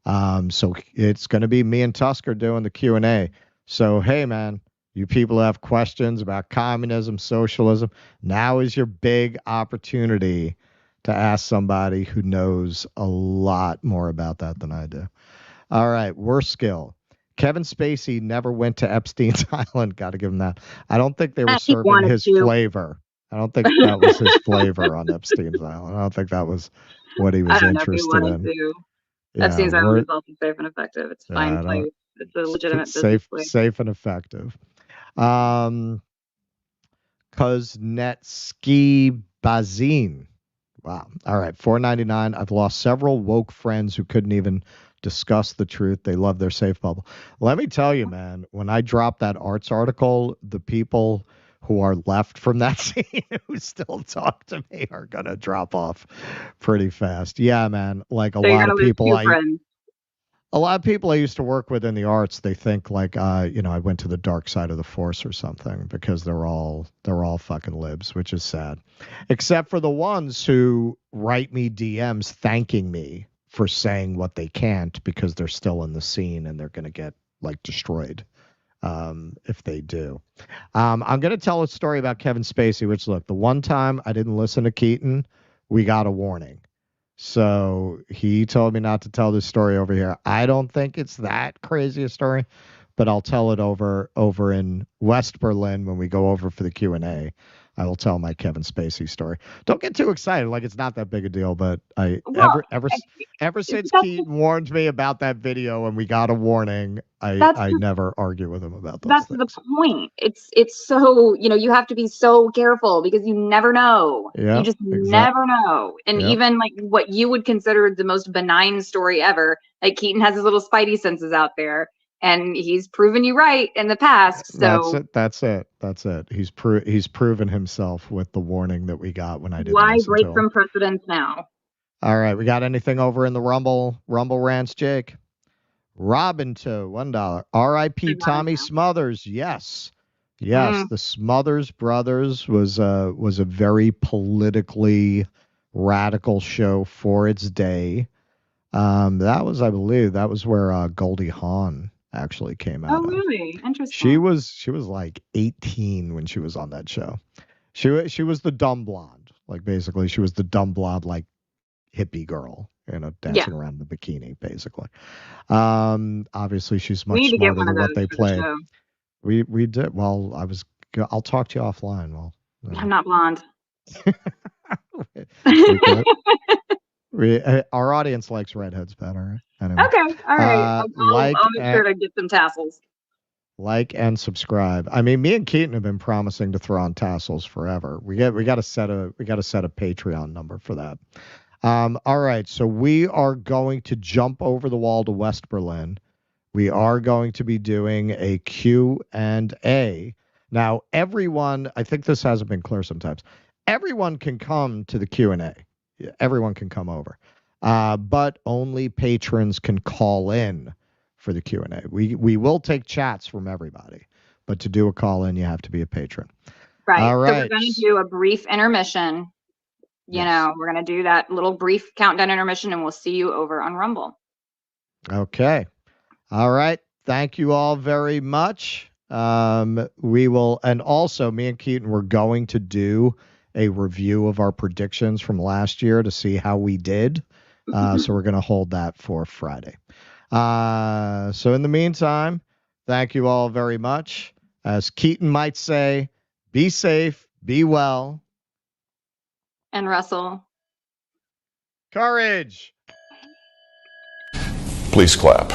So it's going to be me and Tusker doing the Q&A. So, hey, man, you people who have questions about communism, socialism, now is your big opportunity to ask somebody who knows a lot more about that than I do. All right, worst skill. Kevin Spacey never went to Epstein's Island. Got to give him that. I don't think they were serving his flavor. I don't think that was his flavor on Epstein's Island. I don't think that was what he was interested in. Epstein's Island is also safe and effective. It's a fine place. It's a legitimate business place. Safe and effective. Kuznetsky Bazin. Wow. All right. $4.99. I've lost several woke friends who couldn't even discuss the truth. They love their safe bubble. Let me tell you, man, when I drop that arts article, the people who are left from that scene who still talk to me are going to drop off pretty fast. Yeah, man. Like a lot of people I used to work with in the arts, they think like, I went to the dark side of the force or something because they're all fucking libs, which is sad. Except for the ones who write me DMs thanking me for saying what they can't because they're still in the scene and they're going to get like destroyed if they do. I'm going to tell a story about Kevin Spacey, which look, the one time I didn't listen to Keaton, we got a warning. So he told me not to tell this story over here. I don't think it's that crazy a story, but I'll tell it over in West Berlin when we go over for the Q&A. I will tell my Kevin Spacey story. Don't get too excited. Like it's not that big a deal, but ever since Keaton warned me about that video and we got a warning, I never argue with him about those That's things. the point. It's so, you have to be so careful because you never know. Yeah, you just never know. And even like what you would consider the most benign story ever, like Keaton has his little spidey senses out there. And he's proven you right in the past. So That's it. He's proven himself with the warning that we got when I didn't. Why break from precedence now? All right, we got anything over in the Rumble rants, Jake? Robin to $1. R.I.P. Tommy Smothers. Yes. The Smothers Brothers was a very politically radical show for its day. That was, I believe, where Goldie Hawn actually came out. Oh, really? Interesting. She was like 18 when she was on that show. She was the dumb blonde. Like basically, she was the dumb blob, like hippie girl, dancing around in the bikini, basically. Obviously, she's We much need to get smarter one of than what those they for the played. show. We did. Well, I'll talk to you offline. Well, I'm not blonde. Our audience likes redheads better. Anyway. Okay, all right. I'll make sure to get some tassels. Like and subscribe. I mean, me and Keaton have been promising to throw on tassels forever. We got to set a Patreon number for that. All right, so we are going to jump over the wall to West Berlin. We are going to be doing a Q&A. Now, everyone, I think this hasn't been clear sometimes. Everyone can come to the Q&A. Everyone can come over. But only patrons can call in for the Q&A. We will take chats from everybody, but to do a call in, you have to be a patron. Right. All right. So we're going to do a brief intermission. You know, we're going to do that little brief countdown intermission, and we'll see you over on Rumble. Okay. All right. Thank you all very much. We will, and also me and Keaton, we're going to do a review of our predictions from last year to see how we did. So we're going to hold that for Friday. So in the meantime, thank you all very much. As Keaton might say, be safe, be well. And Russell. Courage. Please clap.